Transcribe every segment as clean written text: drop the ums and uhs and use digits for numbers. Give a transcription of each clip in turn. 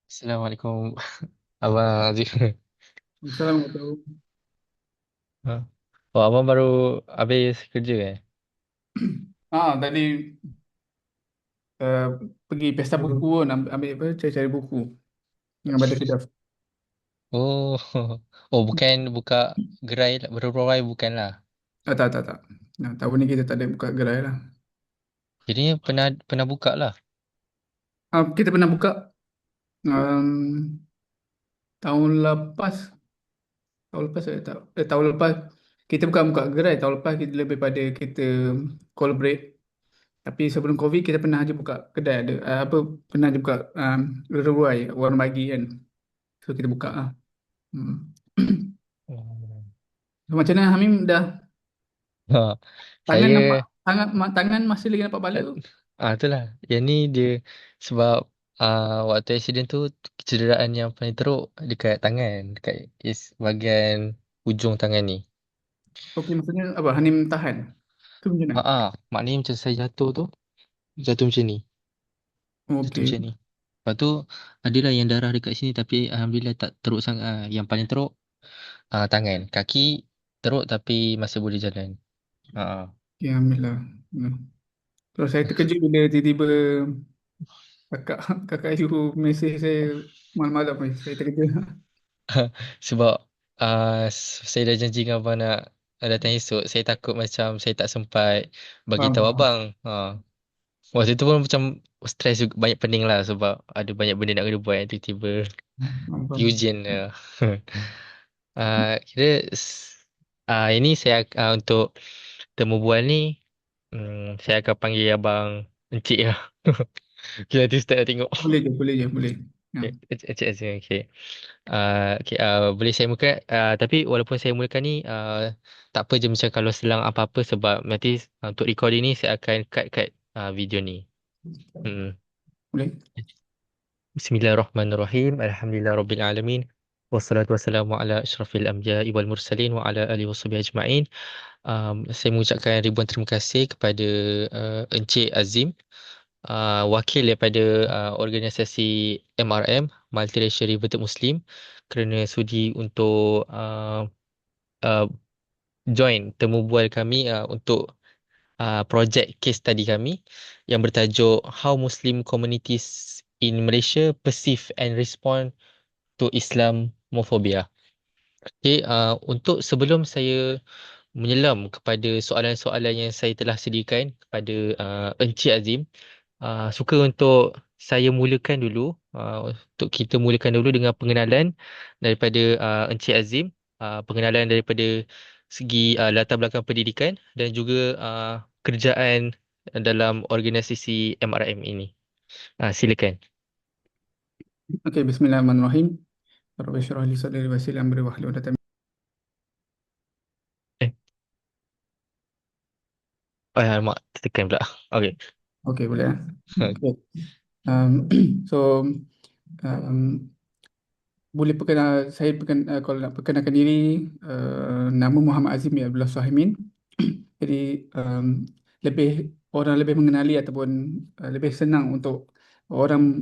Assalamualaikum Abang Aziz. Assalamualaikum. Ha. Oh, abang baru habis kerja eh? Tadi uh, pergi pesta buku pun ambil apa cari-cari buku yang ada kedai. Oh, oh bukan buka gerai lah, berpegawai bukan lah. Tak. Nah, tahun ni kita tak ada buka gerai lah. Jadi pernah buka lah. Kita pernah buka um, tahun lepas, tahun lepas kita bukan buka gerai, tahun lepas kita lebih pada kita collaborate. Tapi sebelum COVID kita pernah aja buka kedai ada apa pernah aja buka gerai warung bagi kan. So kita buka lah. Hmm. Oh. So, macam mana Hamim dah Ha, tangan saya nampak tangan masih lagi nampak bala eh, tu? itulah. Yang ni dia sebab waktu accident tu kecederaan yang paling teruk dekat tangan, dekat bahagian ujung tangan ni. Okey, maksudnya apa? Hanim tahan. Tu macam mana? Maknanya macam saya jatuh macam ni. Satu Okey. macam ni. Lepas tu adalah yang darah dekat sini tapi alhamdulillah tak teruk sangat. Yang paling teruk tangan. Kaki teruk tapi masih boleh jalan. Ah. Ya, alhamdulillah. Hmm. Terus saya terkejut bila tiba-tiba kakak kakak Ayu mesej saya malam-malam ni. Saya terkejut. Sebab saya dah janji dengan abang nak datang esok. Saya takut macam saya tak sempat bagi tahu Faham. abang. Waktu tu pun macam stres juga, banyak pening lah sebab ada banyak benda nak kena buat tiba-tiba Faham. Eugene. Kira ini saya untuk temu bual ni saya akan panggil abang Encik lah. Okay, nanti Ustaz dah tengok. Boleh je, boleh. Ya. Okay, Encik Azim, okay. Okay, boleh saya mulakan. Tapi walaupun saya mulakan ni, tak apa je macam kalau selang apa-apa sebab nanti untuk recording ni saya akan cut video ni. Hmm. Boleh. Bismillahirrahmanirrahim. Alhamdulillahirrabbilalamin. Wassalatu wassalamu ala asyrafil anbiya'i wal mursalin wa ala alihi washabihi ajma'in. Saya mengucapkan ribuan terima kasih kepada Encik Azim, wakil daripada organisasi MRM, Multiracial Reverted Muslim, kerana sudi untuk uh, join temu bual kami untuk projek case study kami yang bertajuk How Muslim Communities in Malaysia Perceive and Respond to Islamophobia. Okay, untuk sebelum saya menyelam kepada soalan-soalan yang saya telah sediakan kepada Encik Azim, suka untuk saya mulakan dulu, untuk kita mulakan dulu dengan pengenalan daripada Encik Azim, pengenalan daripada segi latar belakang pendidikan dan juga kerjaan dalam organisasi MRM ini. Silakan. Okey, bismillahirrahmanirrahim. Rabbi syrah li sadri wa yassir li amri wahlul 'uqdatam. Eh, alamak, tekan pula. Okey. Okey, boleh ah. Okey. Um, so um, boleh saya kalau nak perkenalkan diri, nama Muhammad Azim ya Abdullah Suhaimin. Jadi lebih orang lebih mengenali ataupun lebih senang untuk orang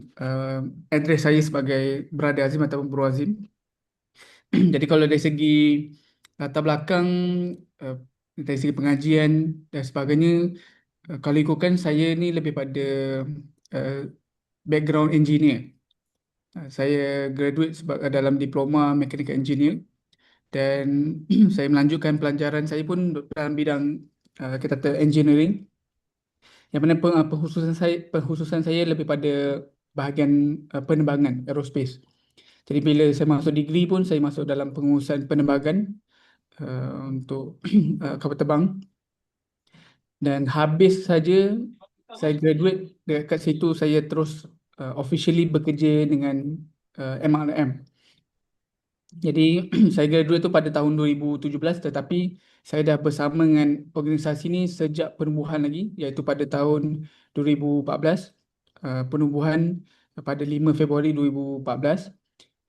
address saya sebagai Brother Azim ataupun Bro Azim. Jadi kalau dari segi latar belakang, uh, dari segi pengajian dan sebagainya, kalau ikutkan saya ni lebih pada uh, background engineer. Saya graduate dalam diploma mechanical engineer dan saya melanjutkan pelajaran saya pun dalam bidang kita kata engineering, yang mana pengkhususan saya lebih pada bahagian penerbangan aerospace. Jadi bila saya masuk degree pun saya masuk dalam pengurusan penerbangan untuk kapal terbang, dan habis saja saya graduate dekat situ saya terus officially bekerja dengan MRM. Jadi saya graduate tu pada tahun 2017, tetapi saya dah bersama dengan organisasi ni sejak penubuhan lagi, iaitu pada tahun 2014. Penubuhan pada 5 Februari 2014.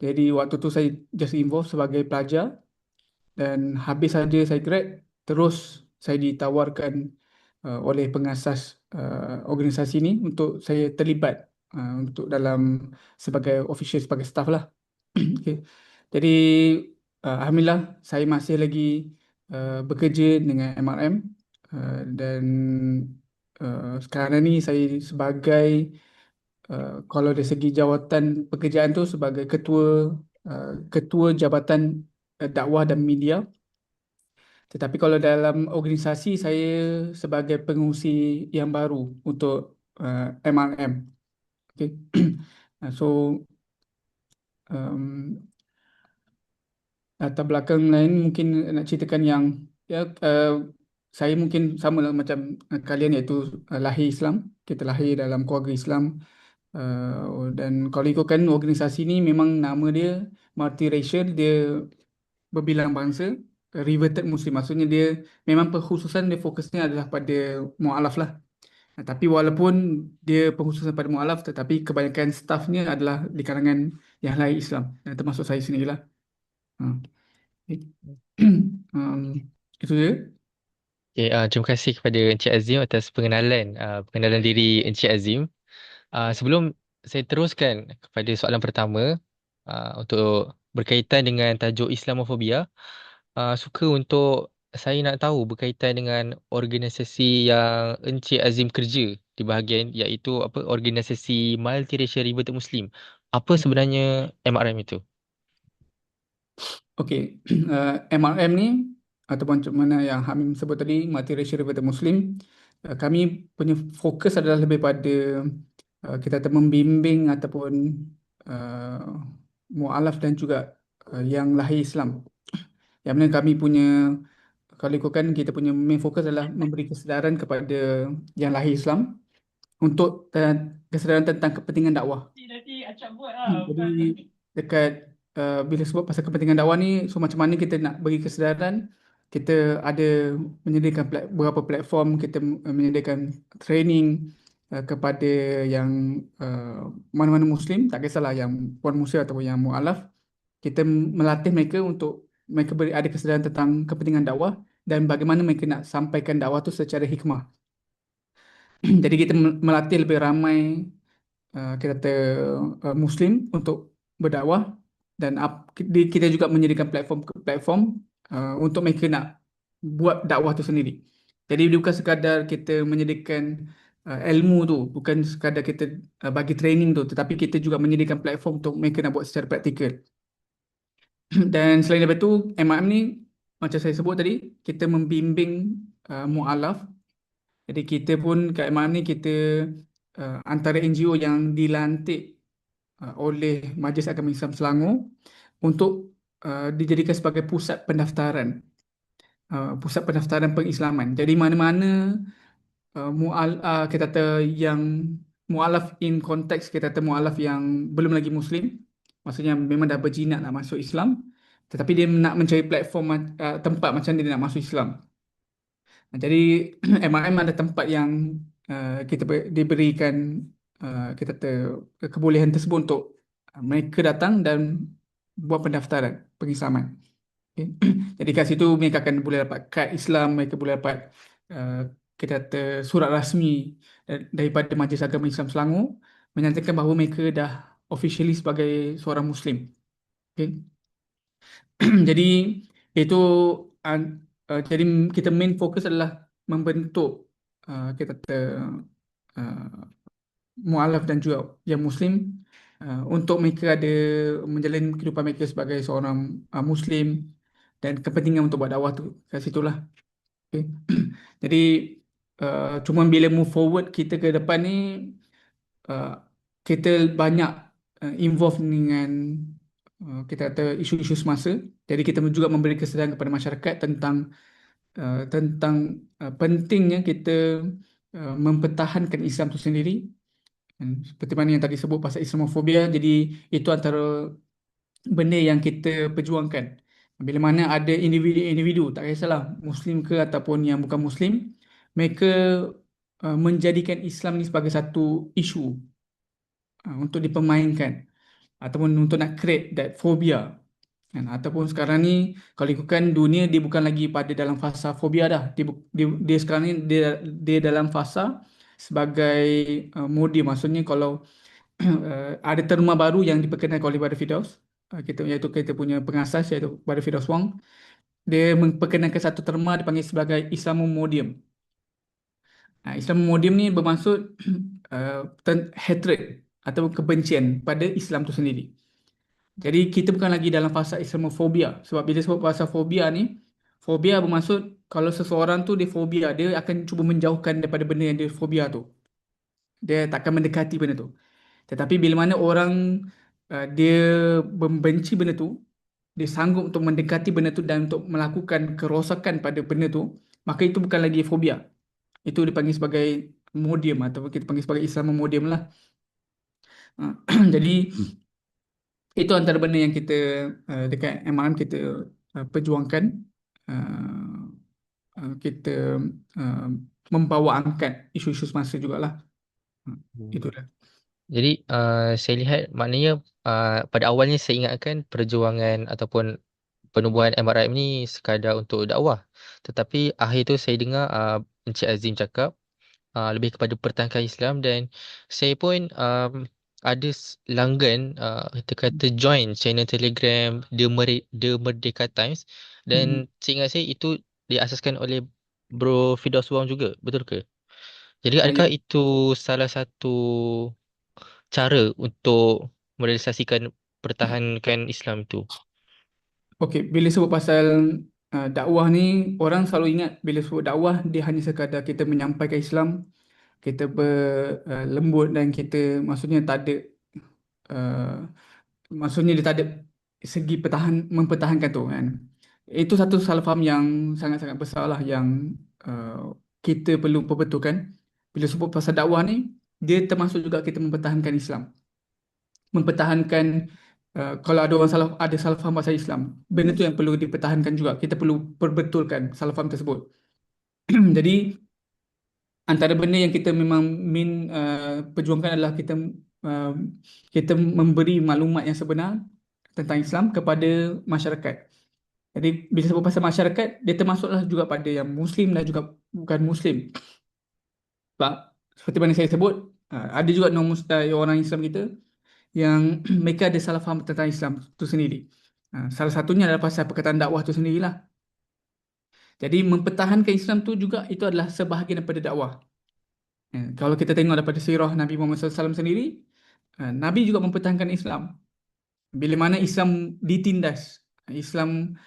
Jadi waktu tu saya just involved sebagai pelajar, dan habis saja saya grad, terus saya ditawarkan oleh pengasas organisasi ni untuk saya terlibat untuk dalam sebagai official, sebagai staff lah. Okay. Jadi Alhamdulillah saya masih lagi bekerja dengan MRM, dan sekarang ni saya sebagai kalau dari segi jawatan pekerjaan tu sebagai ketua Jabatan Dakwah dan Media. Tetapi kalau dalam organisasi saya sebagai pengurusi yang baru untuk MRM. Okay. So um, latar belakang lain mungkin nak ceritakan yang ya saya mungkin sama lah macam kalian, iaitu lahir Islam. Kita lahir dalam keluarga Islam. Dan kalau ikutkan organisasi ni memang nama dia multiracial, dia berbilang bangsa, reverted Muslim. Maksudnya dia memang perkhususan dia fokusnya adalah pada mualaf lah. Tapi walaupun dia perkhususan pada mualaf, tetapi kebanyakan staffnya adalah di kalangan yang lain Islam, dan termasuk saya sendirilah. Ha. Okay. Um, itu je. Okay, terima kasih kepada Encik Azim atas pengenalan diri Encik Azim. Sebelum saya teruskan kepada soalan pertama, untuk berkaitan dengan tajuk Islamofobia, suka untuk saya nak tahu berkaitan dengan organisasi yang Encik Azim kerja di bahagian, iaitu apa, organisasi Multiracial Reverted Muslim. Apa sebenarnya MRM itu? Okey, MRM ni ataupun macam mana yang Hamim sebut tadi, multiracial reverted Muslim, kami punya fokus adalah lebih pada kita membimbing ataupun uh, mualaf dan juga yang lahir Islam. Yang mana kami punya, kalau ikutkan kita punya main fokus adalah memberi kesedaran kepada yang lahir Islam untuk kesedaran tentang kepentingan dakwah. Jadi dekat bila sebut pasal kepentingan dakwah ni, so macam mana kita nak bagi kesedaran, kita ada menyediakan beberapa platform, kita menyediakan training kepada yang mana-mana Muslim, tak kisahlah yang puan Muslim ataupun yang mualaf. Kita melatih mereka untuk mereka ada kesedaran tentang kepentingan dakwah dan bagaimana mereka nak sampaikan dakwah tu secara hikmah. Jadi kita melatih lebih ramai kita kata Muslim untuk berdakwah, dan kita juga menyediakan platform untuk mereka nak buat dakwah tu sendiri. Jadi bukan sekadar kita menyediakan ilmu tu, bukan sekadar kita bagi training tu, tetapi kita juga menyediakan platform untuk mereka nak buat secara praktikal. Dan selain daripada itu, MRM ni macam saya sebut tadi, kita membimbing mualaf. Jadi kita pun kat MRM ni kita antara NGO yang dilantik oleh Majlis Agama Islam Selangor untuk dijadikan sebagai pusat pendaftaran pengislaman. Jadi mana-mana kita kata yang mualaf, in konteks kita kata mualaf yang belum lagi Muslim, maksudnya memang dah berjinak nak masuk Islam, tetapi dia nak mencari platform tempat macam dia nak masuk Islam. Jadi MRM ada tempat yang diberikan kita kata kebolehan tersebut untuk mereka datang dan buat pendaftaran pengislaman. Okay. Jadi kat situ mereka akan boleh dapat kad Islam, mereka boleh dapat uh, kita kata surat rasmi daripada Majlis Agama Islam Selangor menyatakan bahawa mereka dah officially sebagai seorang Muslim. Okay. Jadi itu jadi kita main fokus adalah membentuk kita kata uh, mualaf dan juga yang Muslim, untuk mereka ada menjalani kehidupan mereka sebagai seorang Muslim, dan kepentingan untuk buat dakwah tu kat situlah. Okay. Jadi cuma bila move forward kita ke depan ni, uh, kita banyak involved dengan kita kata isu-isu semasa. Jadi kita juga memberi kesedaran kepada masyarakat tentang pentingnya kita mempertahankan Islam itu sendiri. Seperti mana yang tadi sebut pasal Islamofobia, jadi itu antara benda yang kita perjuangkan. Bila mana ada individu-individu, tak kisahlah Muslim ke ataupun yang bukan Muslim, mereka menjadikan Islam ni sebagai satu isu untuk dipermainkan ataupun untuk nak create that phobia. Ataupun sekarang ni kalau ikutkan dunia, dia bukan lagi pada dalam fasa fobia dah. Dia sekarang ni dia dalam fasa sebagai mode. Maksudnya kalau ada terma baru yang diperkenalkan oleh Brother Firdaus. Iaitu kita punya pengasas iaitu Brother Firdaus Wong. Dia memperkenalkan satu terma dipanggil sebagai Islamomodium. Islamomodium ni bermaksud hatred atau kebencian pada Islam tu sendiri. Jadi kita bukan lagi dalam fasa Islamofobia. Sebab bila sebut pasal fobia ni, fobia bermaksud kalau seseorang tu dia fobia, dia akan cuba menjauhkan daripada benda yang dia fobia tu. Dia takkan mendekati benda tu. Tetapi bila mana orang dia membenci benda tu, dia sanggup untuk mendekati benda tu dan untuk melakukan kerosakan pada benda tu, maka itu bukan lagi fobia. Itu dipanggil sebagai modium atau kita panggil sebagai Islamomodium lah. Jadi itu antara benda yang kita dekat MRM kita perjuangkan. Uh, kita uh, membawa angkat isu-isu semasa jugalah. Hmm. Itulah. Jadi saya lihat maknanya pada awalnya saya ingatkan perjuangan ataupun penubuhan MRM ni sekadar untuk dakwah. Tetapi akhir tu saya dengar Encik Azim cakap lebih kepada pertahankan Islam, dan saya pun ada langgan kita kata join channel Telegram The Merdeka Times, dan Mm. seingat saya itu diasaskan oleh Bro Fidos Wong juga, betul ke? Jadi Ya. adakah itu salah satu cara untuk merealisasikan pertahankan Islam itu? Okey, bila sebut pasal dakwah ni, orang selalu ingat bila sebut dakwah dia hanya sekadar kita menyampaikan Islam, kita berlembut dan kita maksudnya tak ada uh, maksudnya dia tak ada segi mempertahankan tu kan. Itu satu salah faham yang sangat-sangat besar lah yang uh, kita perlu perbetulkan. Bila sebut pasal dakwah ni, dia termasuk juga kita mempertahankan Islam. Mempertahankan kalau ada orang ada salah faham pasal Islam, benda tu yang perlu dipertahankan juga. Kita perlu perbetulkan salah faham tersebut. Jadi antara benda yang kita memang perjuangkan adalah uh, kita memberi maklumat yang sebenar tentang Islam kepada masyarakat. Jadi bila sebut pasal masyarakat, dia termasuklah juga pada yang Muslim dan juga bukan Muslim. Sebab seperti mana saya sebut, ada juga orang Islam kita yang mereka ada salah faham tentang Islam itu sendiri. Salah satunya adalah pasal perkataan dakwah itu sendirilah. Jadi mempertahankan Islam tu juga itu adalah sebahagian daripada dakwah. Kalau kita tengok daripada sirah Nabi Muhammad SAW sendiri, Nabi juga mempertahankan Islam. Bila mana Islam ditindas, Islam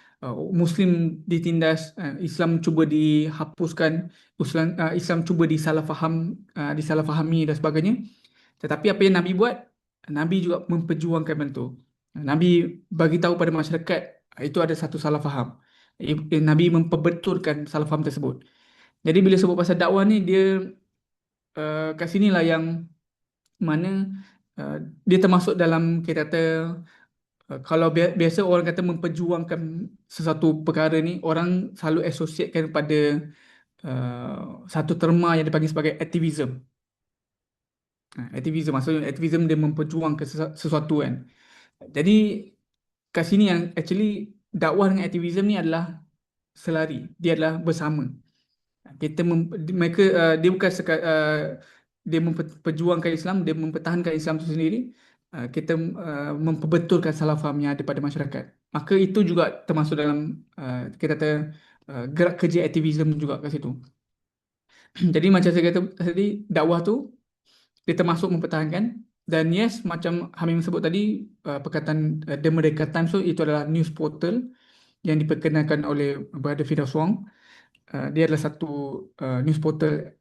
Muslim ditindas, Islam cuba dihapuskan, Islam cuba disalahfahami dan sebagainya. Tetapi apa yang Nabi buat, Nabi juga memperjuangkan benda tu. Nabi bagi tahu pada masyarakat itu ada satu salah faham. Nabi memperbetulkan salah faham tersebut. Jadi bila sebut pasal dakwah ni, dia kat sinilah yang mana uh, dia termasuk dalam kita kata kalau biasa orang kata memperjuangkan sesuatu perkara ni, orang selalu associatekan pada satu terma yang dipanggil sebagai aktivism. Aktivism maksudnya aktivism dia memperjuangkan sesuatu kan. Jadi kat sini yang actually dakwah dengan aktivism ni adalah selari, dia adalah bersama. Mereka dia bukan dia memperjuangkan Islam, dia mempertahankan Islam itu sendiri. Kita memperbetulkan salah faham yang ada pada masyarakat. Maka itu juga termasuk dalam kita kata gerak kerja aktivism juga kat situ. Jadi macam saya kata tadi, dakwah tu dia termasuk mempertahankan, dan yes, macam Hamim sebut tadi, perkataan The Merdeka Times tu itu adalah news portal yang diperkenalkan oleh Brother Firdaus Wong. Dia adalah satu news portal,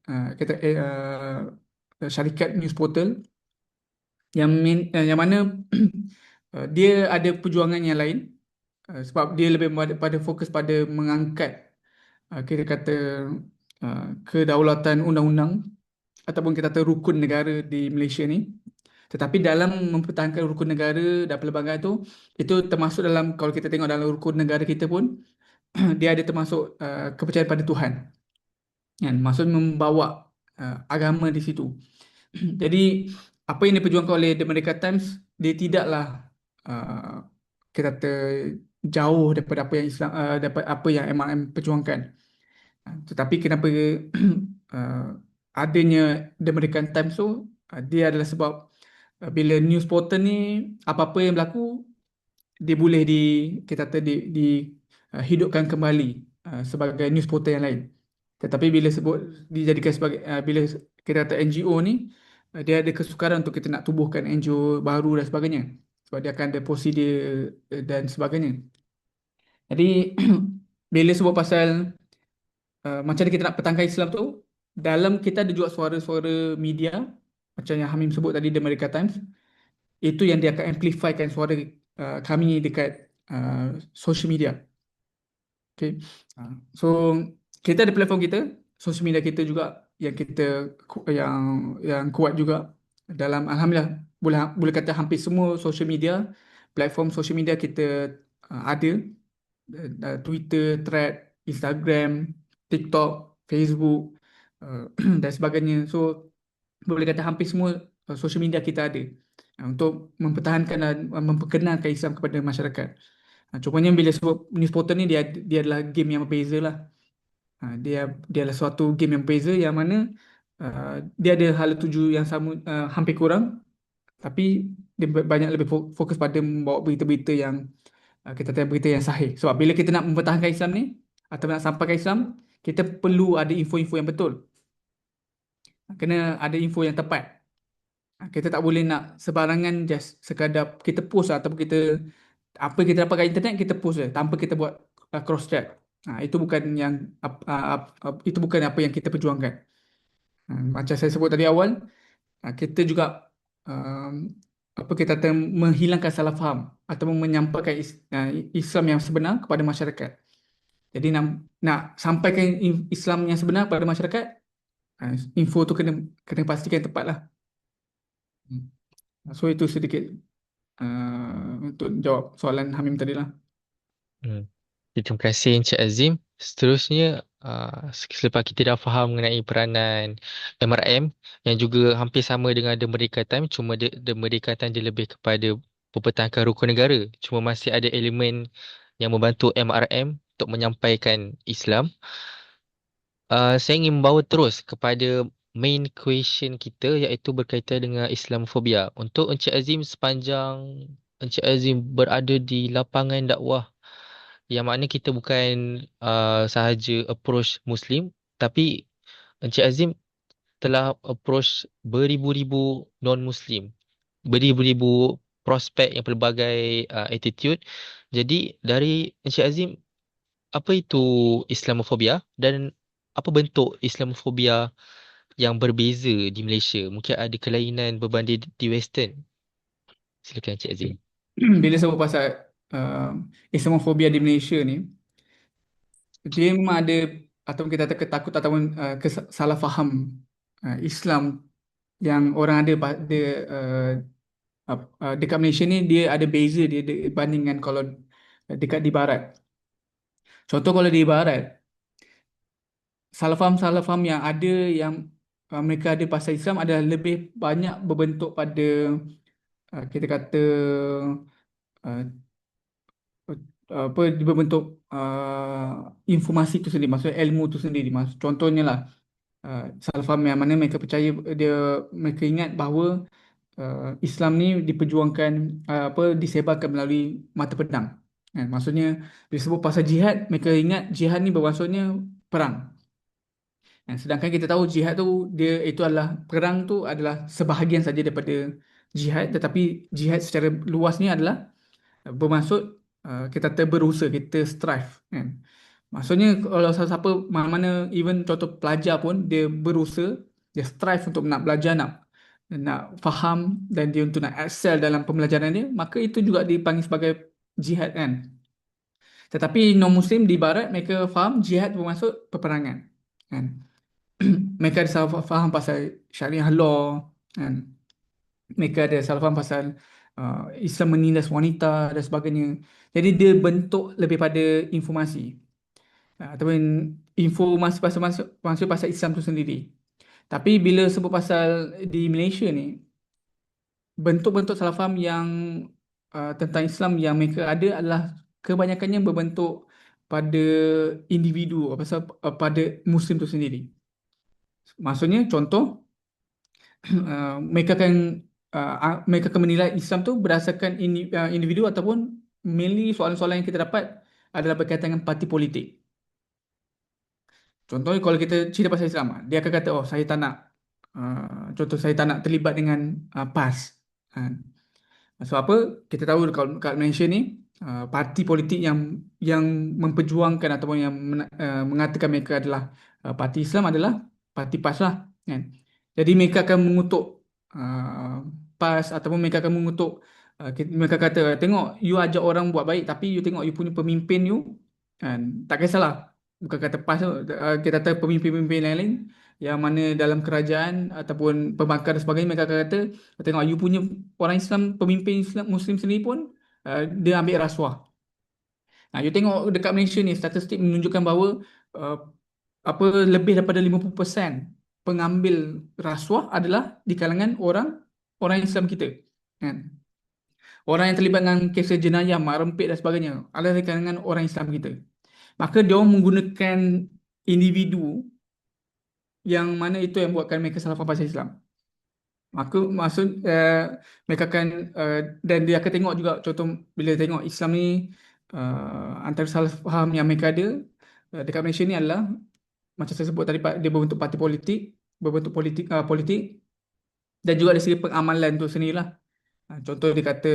syarikat news portal yang mana dia ada perjuangan yang lain, sebab dia lebih pada fokus pada mengangkat kita kata kedaulatan undang-undang ataupun kita kata rukun negara di Malaysia ni. Tetapi dalam mempertahankan rukun negara dan pelbagai itu termasuk dalam, kalau kita tengok dalam rukun negara kita pun dia ada termasuk kepercayaan pada Tuhan. Kan? Maksud membawa agama di situ. Jadi apa yang diperjuangkan oleh The Merdeka Times, dia tidaklah uh, kita kata jauh daripada apa yang daripada apa yang MRM perjuangkan. Tetapi kenapa adanya The Merdeka Times tu, dia adalah sebab bila news portal ni apa-apa yang berlaku dia boleh kita kata hidupkan kembali sebagai news portal yang lain. Tetapi bila sebut dijadikan sebagai bila kita kata NGO ni dia ada kesukaran untuk kita nak tubuhkan NGO baru dan sebagainya. Sebab dia akan ada prosedur dan sebagainya. Jadi bila sebut pasal macam mana kita nak pertahankan Islam tu, dalam kita ada juga suara-suara media macam yang Hamim sebut tadi, The America Times, itu yang dia akan amplifykan suara kami dekat social media. Okay. So kita ada platform kita, social media kita juga yang kita yang kuat juga dalam, alhamdulillah, boleh kata hampir semua social media, platform social media kita ada. Twitter, Thread, Instagram, TikTok, Facebook, dan sebagainya. So boleh kata hampir semua social media kita ada untuk mempertahankan dan memperkenalkan Islam kepada masyarakat. Cumanya bila sebut news portal ni, dia adalah game yang berbeza lah. Dia adalah suatu game yang berbeza yang mana dia ada hala tuju yang sama, hampir kurang, tapi dia banyak lebih fokus pada membawa berita-berita yang kita tahu, berita yang sahih. Sebab bila kita nak mempertahankan Islam ni atau nak sampaikan Islam, kita perlu ada info-info yang betul. Kena ada info yang tepat. Kita tak boleh nak sebarangan just sekadar kita post lah, ataupun apa yang kita dapat kat internet kita post je tanpa kita buat cross check. Itu bukan itu bukan apa yang kita perjuangkan. Macam saya sebut tadi awal, kita juga um, apa kita kata, menghilangkan salah faham atau menyampaikan Islam yang sebenar kepada masyarakat. Jadi nak sampaikan Islam yang sebenar kepada masyarakat, info tu kena pastikan tepat lah. So itu sedikit untuk jawab soalan Hamim tadi lah. Hmm. Jadi, terima kasih Encik Azim. Seterusnya, selepas kita dah faham mengenai peranan MRM yang juga hampir sama dengan The Merdeka Time, cuma The Merdeka Time dia lebih kepada mempertahankan rukun negara. Cuma masih ada elemen yang membantu MRM untuk menyampaikan Islam. Saya ingin membawa terus kepada main question kita, iaitu berkaitan dengan Islamofobia. Untuk Encik Azim, sepanjang Encik Azim berada di lapangan dakwah, yang mana kita bukan sahaja approach Muslim, tapi Encik Azim telah approach beribu-ribu non-Muslim, beribu-ribu prospek yang pelbagai attitude. Jadi dari Encik Azim, apa itu Islamofobia dan apa bentuk Islamofobia yang berbeza di Malaysia? Mungkin ada kelainan berbanding di Western. Silakan Encik Azim. Bila sebut pasal Islamofobia di Malaysia ni, dia memang ada, atau kita kata ketakut ataupun salah faham Islam yang orang ada dekat Malaysia ni. Dia ada beza dia bandingkan kalau dekat di barat. Contoh kalau di barat, salah faham yang ada, yang mereka ada pasal Islam adalah lebih banyak berbentuk pada kita kata uh, apa, dia berbentuk informasi tu sendiri, maksudnya ilmu tu sendiri. Contohnya lah, salah faham yang mana mereka percaya, mereka ingat bahawa Islam ni diperjuangkan, disebarkan melalui mata pedang. Maksudnya bila sebut pasal jihad, mereka ingat jihad ni bermaksudnya perang. Sedangkan kita tahu jihad tu, itu adalah, perang tu adalah sebahagian saja daripada jihad, tetapi jihad secara luasnya adalah bermaksud kita berusaha, kita strive, kan. Maksudnya kalau siapa, mana-mana, even contoh pelajar pun, dia berusaha, dia strive untuk nak belajar, nak faham, dan dia untuk nak excel dalam pembelajaran dia, maka itu juga dipanggil sebagai jihad, kan. Tetapi non-Muslim di barat, mereka faham jihad bermaksud peperangan, kan. Mereka ada salah faham pasal syariah law, kan. Mereka ada salah faham pasal Islam menindas wanita dan sebagainya. Jadi dia bentuk lebih pada informasi, ataupun informasi pasal Islam tu sendiri. Tapi bila sebut pasal di Malaysia ni, bentuk-bentuk salah faham yang tentang Islam yang mereka ada adalah kebanyakannya berbentuk pada individu, pasal pada Muslim tu sendiri. Maksudnya contoh, mereka akan mereka akan menilai Islam tu berdasarkan individu ataupun mainly soalan-soalan yang kita dapat adalah berkaitan dengan parti politik. Contohnya kalau kita cerita pasal Islam, dia akan kata, oh saya tak nak, contoh saya tak nak terlibat dengan PAS. Ha. Sebab apa? Kita tahu kalau kat Malaysia ni parti politik yang memperjuangkan ataupun yang mengatakan mereka adalah parti Islam adalah parti PAS lah, kan? Jadi mereka akan mengutuk uh, PAS ataupun mereka akan mengutuk mereka kata tengok you ajak orang buat baik tapi you tengok you punya pemimpin you, kan? Tak kisahlah, bukan kata PAS tu, kita kata pemimpin-pemimpin lain-lain yang mana dalam kerajaan ataupun pembangkang dan sebagainya, mereka akan kata tengok you punya orang Islam, pemimpin Islam Muslim sendiri pun dia ambil rasuah. Nah, you tengok dekat Malaysia ni statistik menunjukkan bahawa uh, apa lebih daripada 50% pengambil rasuah adalah di kalangan orang orang Islam kita. Kan? Orang yang terlibat dengan kes jenayah, mak rempit dan sebagainya adalah di kalangan orang Islam kita. Maka dia orang menggunakan individu yang mana itu yang buatkan mereka salah faham pasal Islam. Maka maksud mereka akan dan dia akan tengok juga contoh bila tengok Islam ni antara salah faham yang mereka ada dekat Malaysia ni adalah macam saya sebut tadi dia berbentuk parti politik, berbentuk politik dan juga dari segi pengamalan tu sendirilah. Contoh dia kata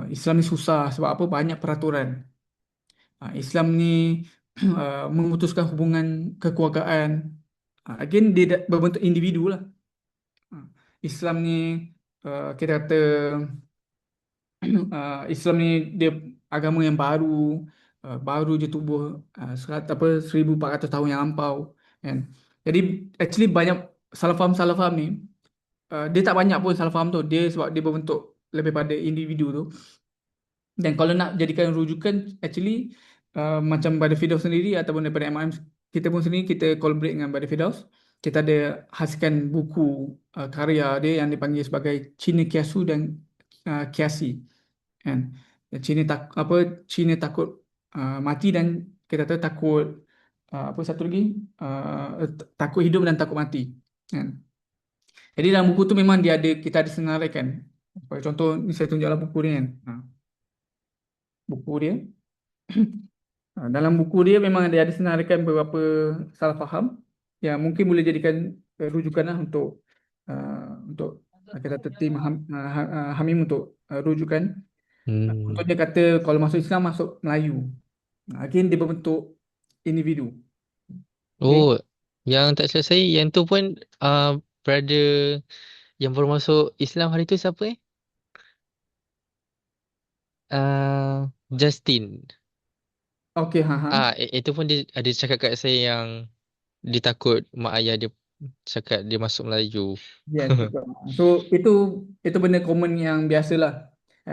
Islam ni susah sebab apa? Banyak peraturan. Islam ni memutuskan hubungan kekeluargaan. Again dia berbentuk individu lah. Ah, Islam ni kita kata Islam ni dia agama yang baru, baru je tubuh 1400 tahun yang lampau, kan. Jadi actually banyak salah faham ni, dia tak banyak pun salah faham tu, dia sebab dia berbentuk lebih pada individu tu. Dan kalau nak jadikan rujukan actually macam Brother Firdaus sendiri ataupun daripada MIM kita pun sendiri, kita collaborate dengan Brother Firdaus, kita ada hasilkan buku karya dia yang dipanggil sebagai Cina Kiasu dan Kiasi, kan. Cina Cina takut mati dan kita tahu takut apa satu lagi, takut hidup dan takut mati, kan. Jadi dalam buku tu memang dia ada, kita ada senaraikan. Contoh ni saya tunjuklah buku dia, kan. Buku dia dalam buku dia memang ada senaraikan beberapa salah faham yang mungkin boleh jadikan rujukan lah untuk kita kata tim Hamim untuk rujukan. Hmm. Contoh dia kata kalau masuk Islam masuk Melayu. Again dia berbentuk individu. Okay. Oh, yang tak selesai, yang tu pun brother yang baru masuk Islam hari tu siapa eh? Justin. Okay, ha ha. Itu pun dia ada cakap kat saya yang dia takut mak ayah dia cakap dia masuk Melayu. Yes, betul. So itu benda common yang biasalah.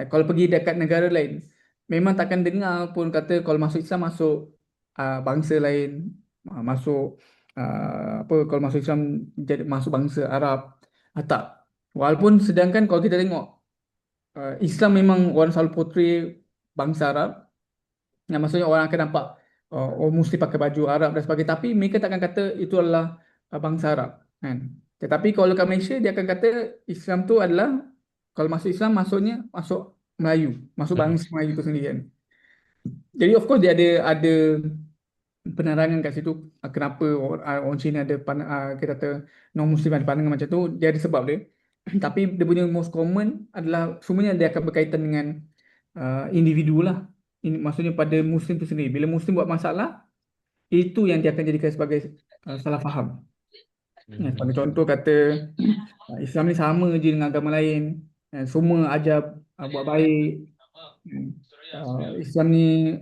Kalau pergi dekat negara lain, memang takkan dengar pun kata kalau masuk Islam masuk bangsa lain, masuk apa kalau masuk Islam jadi masuk bangsa Arab. Tak. Walaupun sedangkan kalau kita tengok Islam memang orang selalu portray bangsa Arab, yang maksudnya orang akan nampak oh mesti pakai baju Arab dan sebagainya, tapi mereka takkan kata itu adalah bangsa Arab, kan. Tetapi kalau kat Malaysia dia akan kata Islam tu adalah kalau masuk Islam maksudnya masuk Melayu, masuk bangsa Melayu itu sendiri, kan. Jadi of course dia ada penerangan kat situ kenapa orang Cina ada kita kata non Muslim ada pandangan macam tu, dia ada sebab dia. Tapi dia punya most common adalah semuanya dia akan berkaitan dengan individu lah. Ini maksudnya pada Muslim tu sendiri. Bila Muslim buat masalah, itu yang dia akan jadikan sebagai salah faham. Ya, sebagai contoh kata Islam ni sama je dengan agama lain, semua ajar buat baik. Islam ni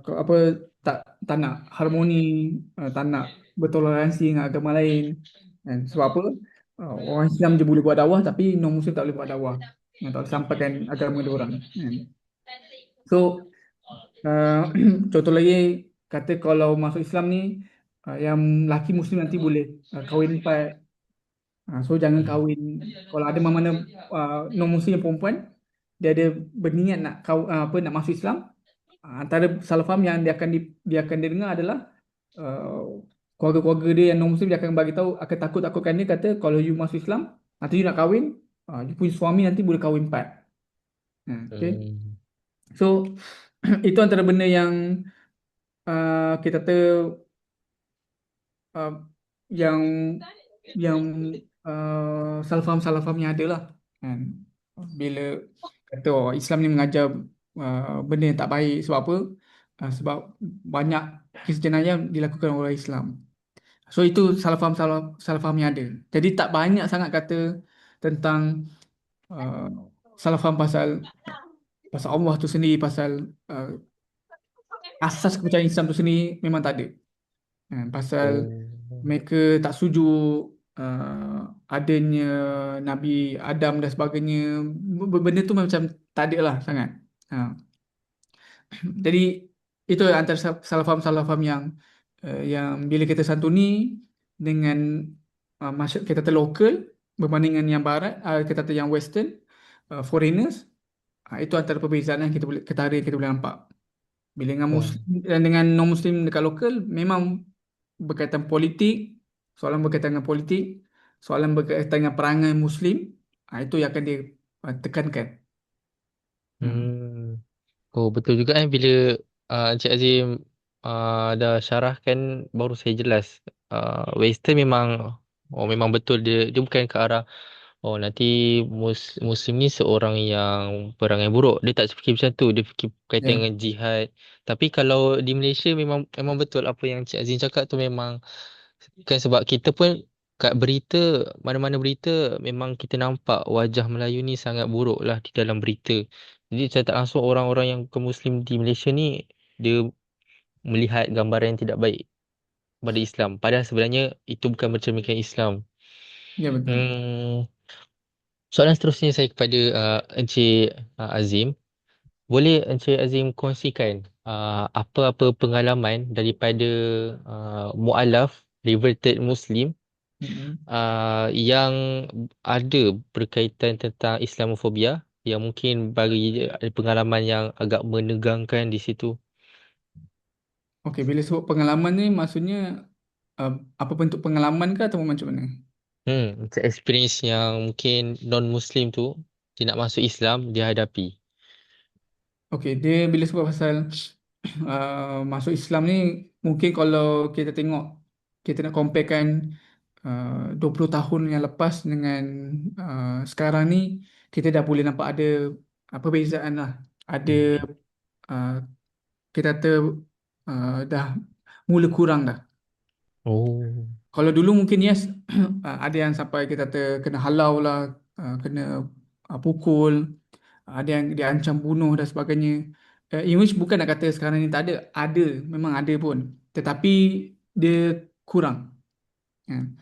apa tak tak nak harmoni, tak nak bertoleransi dengan agama lain. Sebab apa? Orang Islam je boleh buat dakwah tapi non Muslim tak boleh buat dakwah. Tak boleh sampaikan agama dia orang. So contoh lagi kata kalau masuk Islam ni yang laki Muslim nanti boleh kahwin empat. So jangan kahwin. Kalau ada mana non Muslim yang perempuan dia ada berniat nak apa nak masuk Islam, antara salah faham yang dia akan dengar adalah keluarga-keluarga dia yang non Muslim dia akan bagi tahu, akan takut-takutkan dia kata kalau you masuk Islam nanti you nak kahwin, Dia punya suami nanti boleh kahwin 4. Okay. Hmm. So itu antara benda yang kita kata uh, yang yang salah faham yang ada lah kan. Bila kata Islam ni mengajar benda yang tak baik, sebab apa? Sebab banyak kes jenayah dilakukan oleh Islam. So itu salah faham yang ada. Jadi tak banyak sangat kata tentang uh, salah faham pasal pasal Allah tu sendiri, pasal uh, asas kepercayaan Islam tu sendiri memang tak ada. Pasal Oh. mereka tak setuju adanya Nabi Adam dan sebagainya. Benda tu macam tak ada lah sangat. Ha. Jadi itu antara salah faham yang bila kita santuni dengan masyarakat kita kata lokal berbanding dengan yang barat, kita kata yang western, foreigners, itu antara perbezaan yang kita boleh nampak. Bila dengan Oh. Muslim dan dengan non-Muslim dekat lokal, memang berkaitan politik, soalan berkaitan dengan politik, soalan berkaitan dengan perangai Muslim, itu yang akan ditekankan. Hmm. Hmm. Oh, betul juga bila Encik Azim dah syarahkan baru saya jelas. Western memang memang betul dia bukan ke arah nanti Muslim ni seorang yang perangai buruk. Dia tak fikir macam tu. Dia fikir berkaitan Ya, dengan jihad. Tapi kalau di Malaysia memang memang betul apa yang Encik Azim cakap tu memang kan sebab kita pun kat berita mana-mana berita memang kita nampak wajah Melayu ni sangat buruk lah di dalam berita. Jadi saya tak langsung orang-orang yang ke Muslim di Malaysia ni dia melihat gambaran yang tidak baik pada Islam. Padahal sebenarnya itu bukan mencerminkan Islam. ya betul. Hmm, soalan seterusnya saya kepada Encik Azim. Boleh Encik Azim kongsikan apa-apa pengalaman daripada mualaf reverted Muslim Mm-mm. yang ada berkaitan tentang Islamofobia yang mungkin bagi ada pengalaman yang agak menegangkan di situ. Okey, bila sebut pengalaman ni maksudnya uh, apa bentuk pengalaman ke atau macam mana? Macam experience yang mungkin non-Muslim tu dia nak masuk Islam dia hadapi. Okey, dia bila sebut pasal masuk Islam ni, mungkin kalau kita tengok, kita nak comparekan 20 tahun yang lepas dengan sekarang ni, kita dah boleh nampak ada perbezaan lah. Ada Hmm. uh, kita kata dah mula kurang dah. Oh. Kalau dulu mungkin yes, ada yang sampai kita kata kena halau lah, kena pukul, ada yang diancam bunuh dan sebagainya. In which bukan nak kata sekarang ni tak ada, memang ada pun. Tetapi dia kurang. Kan?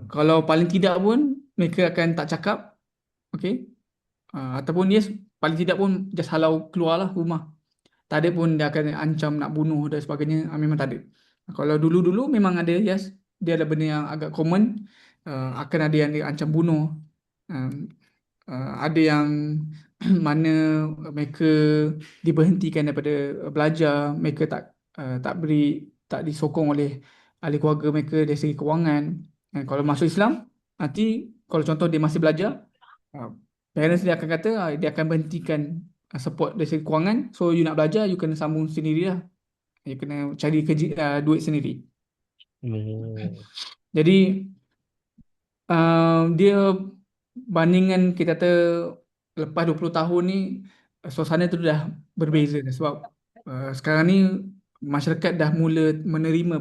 Kalau paling tidak pun mereka akan tak cakap, okay? Ataupun yes, paling tidak pun just halau keluarlah rumah. Tak ada pun dia akan ancam nak bunuh dan sebagainya. Memang tak ada. Kalau dulu-dulu memang ada, yes. Dia ada benda yang agak common. Akan ada yang diancam bunuh. Um, ada yang mana mereka diberhentikan daripada belajar. Mereka tak disokong oleh ahli keluarga mereka dari segi kewangan. Kalau masuk Islam, nanti kalau contoh dia masih belajar, uh, parents dia akan kata dia akan berhentikan support dari segi kewangan. So you nak belajar, you kena sambung sendiri lah. You kena cari kerja, duit sendiri. Hmm. Jadi dia bandingan kita kata lepas 20 tahun ni, suasana tu dah berbeza dah. Sebab sekarang ni masyarakat dah mula menerima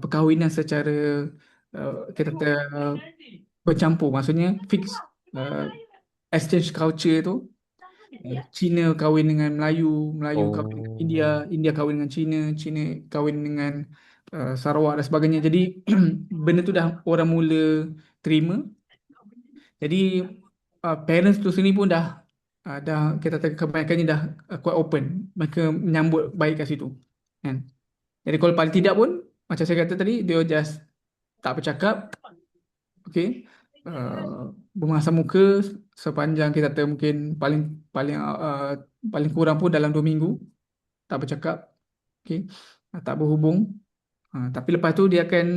perkahwinan secara kita kata bercampur. Maksudnya fix, uh, exchange culture tu. Cina kahwin dengan Melayu, Melayu kahwin dengan India, Oh. India kahwin dengan Cina, Cina kahwin dengan Sarawak dan sebagainya. Jadi benda tu dah orang mula terima. Jadi parents tu sendiri pun dah kita kata kebanyakannya dah quite open. Mereka menyambut baik kat situ. Kan? Jadi kalau paling tidak pun macam saya kata tadi, dia just tak bercakap, okey. Bermasa muka sepanjang kita kata mungkin paling paling paling kurang pun dalam 2 minggu tak bercakap, okey. Tak berhubung. Tapi lepas tu dia akan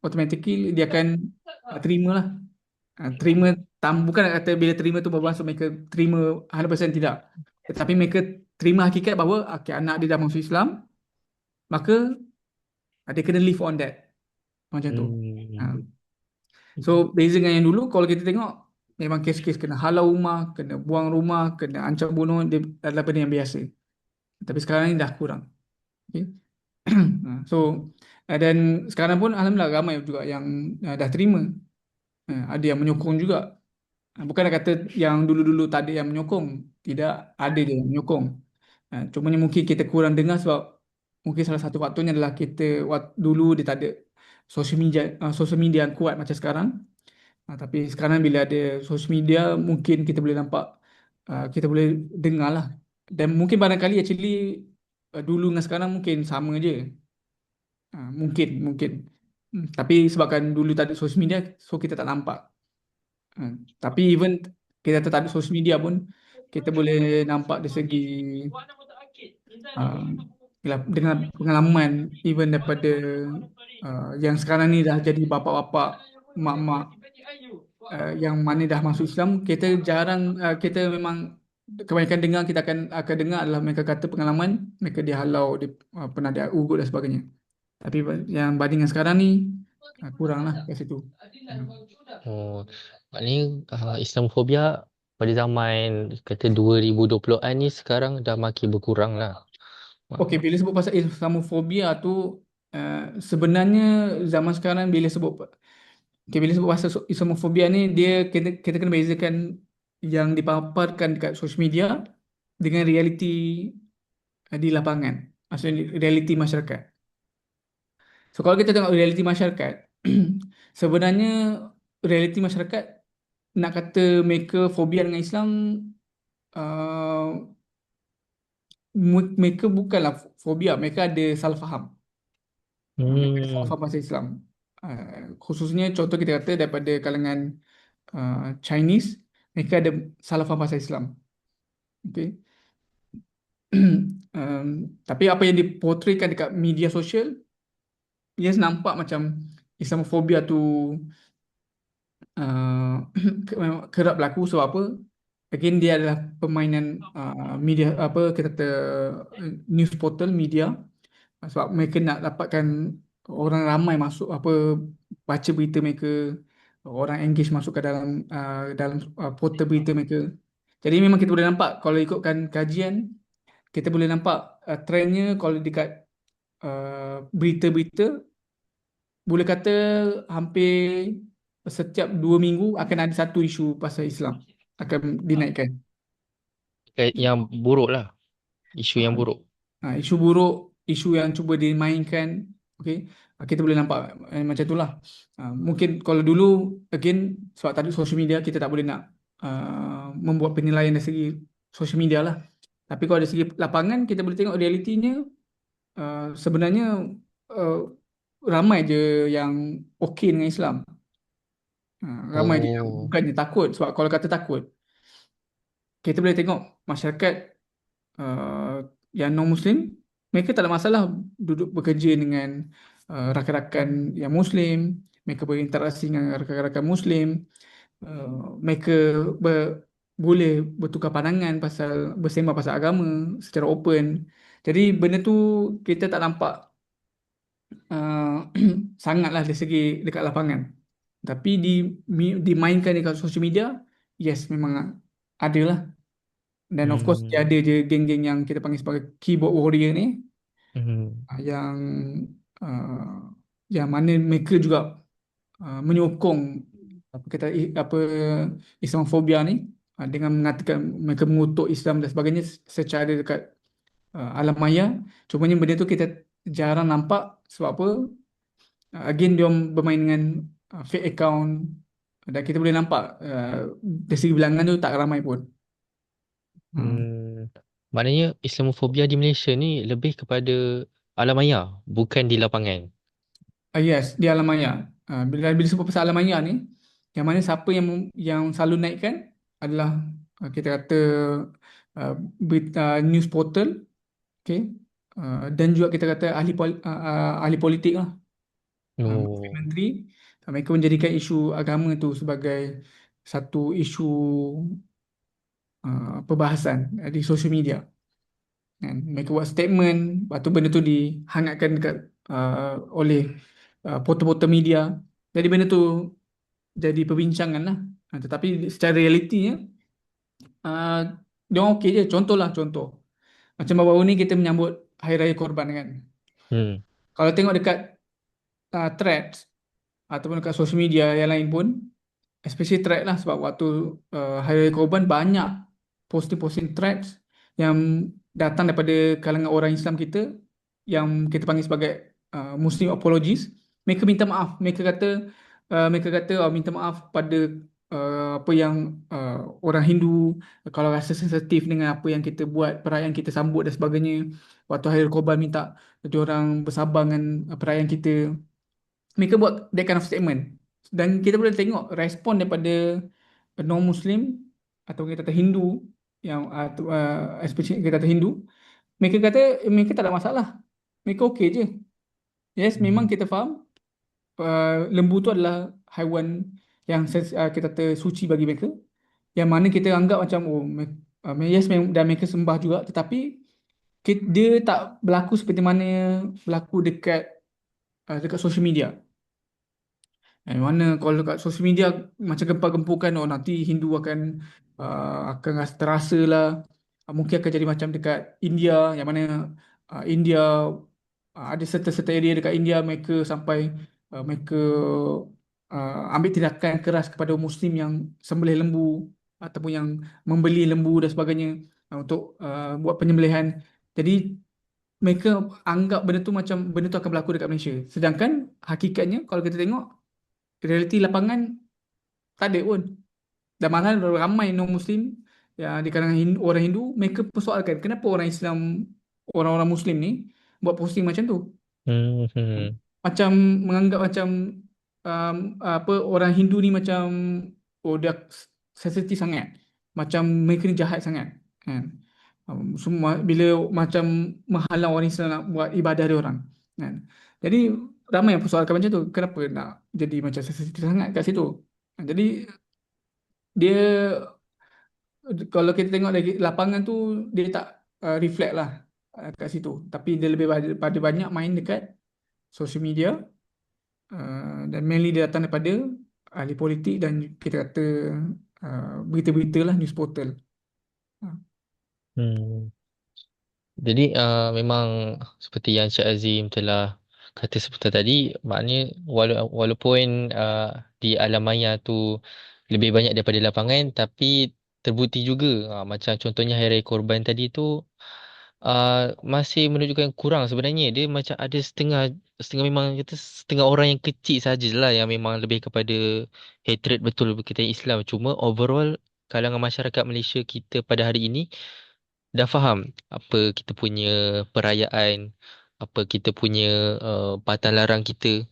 automatically dia akan terima lah. Terima bukan nak kata bila terima tu bermaksud mereka terima 100% tidak. Tetapi mereka terima hakikat bahawa okay, anak dia dah masuk Islam, maka dia kena live on that. Macam tu. Ha. Hmm. So beza dengan yang dulu, kalau kita tengok memang kes-kes kena halau rumah, kena buang rumah, kena ancam bunuh, dia adalah benda yang biasa. Tapi sekarang ni dah kurang. Okay. So dan sekarang pun alhamdulillah ramai juga yang dah terima. Ada yang menyokong juga. Bukan nak kata yang dulu-dulu tak ada yang menyokong. Tidak, ada je yang menyokong. Cumanya mungkin kita kurang dengar sebab mungkin salah satu faktornya adalah kita dulu dia tak ada social media yang kuat macam sekarang. Tapi sekarang bila ada social media mungkin kita boleh nampak, kita boleh dengar lah. Dan mungkin barangkali actually dulu dengan sekarang mungkin sama je. Mungkin mungkin. Tapi sebabkan dulu tak ada social media, so kita tak nampak. Hmm. Tapi even kita tak ada sosial media pun kita boleh nampak dari segi uh, dengan pengalaman even daripada yang sekarang ni dah jadi bapa-bapa, mak-mak, yang mana dah masuk Islam, kita jarang, kita memang kebanyakan dengar, kita akan dengar adalah mereka kata pengalaman mereka dihalau, pernah dia ugut dan sebagainya. Tapi yang banding dengan sekarang ni kurang lah kat situ. Hmm. Oh, maknanya Islamofobia pada zaman kata 2020-an ni sekarang dah makin berkurang lah. Okey, bila sebut pasal Islamofobia tu, sebenarnya zaman sekarang bila sebut pasal Islamofobia ni, kita kena bezakan yang dipaparkan dekat social media dengan realiti di lapangan. Maksudnya realiti masyarakat. So kalau kita tengok realiti masyarakat, sebenarnya realiti masyarakat nak kata mereka fobia dengan Islam, uh, mereka bukanlah fobia, mereka ada salah faham. Mereka ada salah Hmm. faham pasal Islam. Khususnya contoh kita kata daripada kalangan Chinese, mereka ada salah faham pasal Islam. Okay. Um, tapi apa yang dipotretkan dekat media sosial, dia nampak macam Islamofobia tu uh, kerap berlaku. Sebab apa? Again, dia adalah permainan media, apa kita kata, news portal media. Sebab mereka nak dapatkan orang ramai masuk, apa, baca berita mereka, orang engage masuk ke dalam portal berita mereka. Jadi memang kita boleh nampak kalau ikutkan kajian, kita boleh nampak trendnya kalau dekat berita-berita, boleh kata hampir setiap 2 minggu akan ada satu isu pasal Islam akan dinaikkan. Yang buruk lah, isu yang Ah, buruk. Isu buruk, isu yang cuba dimainkan, okey, kita boleh nampak macam itulah. Mungkin kalau dulu, again, sebab tadi social media, kita tak boleh nak membuat penilaian dari segi social media lah. Tapi kalau dari segi lapangan, kita boleh tengok realitinya, sebenarnya uh, ramai je yang okey dengan Islam. Ramai je yang Oh. bukannya takut. Sebab kalau kata takut, kita boleh tengok masyarakat uh, yang non-Muslim, mereka tak ada masalah duduk bekerja dengan rakan-rakan yang Muslim, mereka berinteraksi dengan rakan-rakan Muslim, mereka boleh bertukar pandangan pasal, bersembang pasal agama secara open. Jadi benda tu kita tak nampak uh, sangatlah dari segi dekat lapangan. Tapi dimainkan dekat social media, yes, memang ada lah. Dan of course dia Hmm. ada je geng-geng yang kita panggil sebagai keyboard warrior ni, Hmm. yang uh, yang mana mereka juga menyokong apa kata apa Islamofobia ni, dengan mengatakan mereka mengutuk Islam dan sebagainya secara dekat alam maya. Cumanya benda tu kita jarang nampak. Sebab apa? Again, dia bermain dengan fake account, dan kita boleh nampak dari segi bilangan tu tak ramai pun. Hmm. Hmm. Maknanya Islamofobia di Malaysia ni lebih kepada alam maya, bukan di lapangan. Yes, di alam maya. Bila sebut pasal alam maya ni, yang mana siapa yang selalu naikkan adalah kita kata berita, news portal, okay? Dan juga kita kata ahli politik lah, Oh. menteri. Mereka menjadikan isu agama tu sebagai satu isu perbahasan di social media kan. Mereka buat statement, lepas tu benda tu dihangatkan dekat oleh portal-portal media. Jadi benda tu jadi perbincangan lah. Tetapi secara realitinya uh, dia orang okey je. Contohlah contoh. Macam baru-baru ni kita menyambut Hari Raya Korban kan. Hmm. Kalau tengok dekat threads ataupun dekat social media yang lain pun, especially thread lah, sebab waktu Hari Raya Korban banyak posting-posting threads yang datang daripada kalangan orang Islam kita yang kita panggil sebagai Muslim apologies. Mereka minta maaf. Mereka kata minta maaf pada apa yang orang Hindu, kalau rasa sensitif dengan apa yang kita buat, perayaan kita sambut dan sebagainya. Waktu Hari Raya Korban minta orang bersabar dengan perayaan kita. Mereka buat that kind of statement, dan kita boleh tengok respon daripada non-Muslim atau kita kata Hindu yang especially kita kata Hindu. Mereka kata mereka tak ada masalah, mereka okey je. Yes, memang Hmm. kita faham lembu tu adalah haiwan yang kita kata suci bagi mereka, yang mana kita anggap macam yes, dan mereka sembah juga, tetapi dia tak berlaku seperti mana berlaku dekat social media. Yang mana kalau kat sosial media macam gempar-gemburkan, oh nanti Hindu akan rasa terasa lah. Mungkin akan jadi macam dekat India, yang mana India ada serta-serta area dekat India mereka sampai mereka ambil tindakan keras kepada Muslim yang sembelih lembu ataupun yang membeli lembu dan sebagainya untuk buat penyembelihan. Jadi mereka anggap benda tu akan berlaku dekat Malaysia. Sedangkan hakikatnya kalau kita tengok realiti lapangan, tak ada pun. Dan malah ramai non-Muslim yang di kalangan orang Hindu, mereka persoalkan kenapa orang Islam, orang-orang Muslim ni buat posting macam tu. Hmm. Hmm. Macam menganggap macam apa, orang Hindu ni macam dia sensitif sangat. Macam mereka ni jahat sangat. Kan? Semua bila macam menghalang orang Islam nak buat ibadah dia orang. Kan? Jadi ramai yang persoalkan macam tu. Kenapa nak jadi macam sensitif sangat kat situ? Jadi dia, kalau kita tengok dari lapangan tu, dia tak reflect lah kat situ. Tapi dia lebih pada banyak main dekat social media, dan mainly dia datang daripada ahli politik dan kita kata berita-berita lah, news portal. Ah, Hmm. Jadi memang seperti yang Cik Azim telah kata sebentar tadi, maknanya walaupun di alam maya tu lebih banyak daripada lapangan, tapi terbukti juga macam contohnya Hari Raya Korban tadi tu masih menunjukkan kurang sebenarnya. Dia macam ada setengah setengah memang kita setengah orang yang kecil sajalah yang memang lebih kepada hatred betul berkaitan Islam. Cuma overall kalangan masyarakat Malaysia kita pada hari ini dah faham apa kita punya perayaan, apa kita punya pantang larang kita.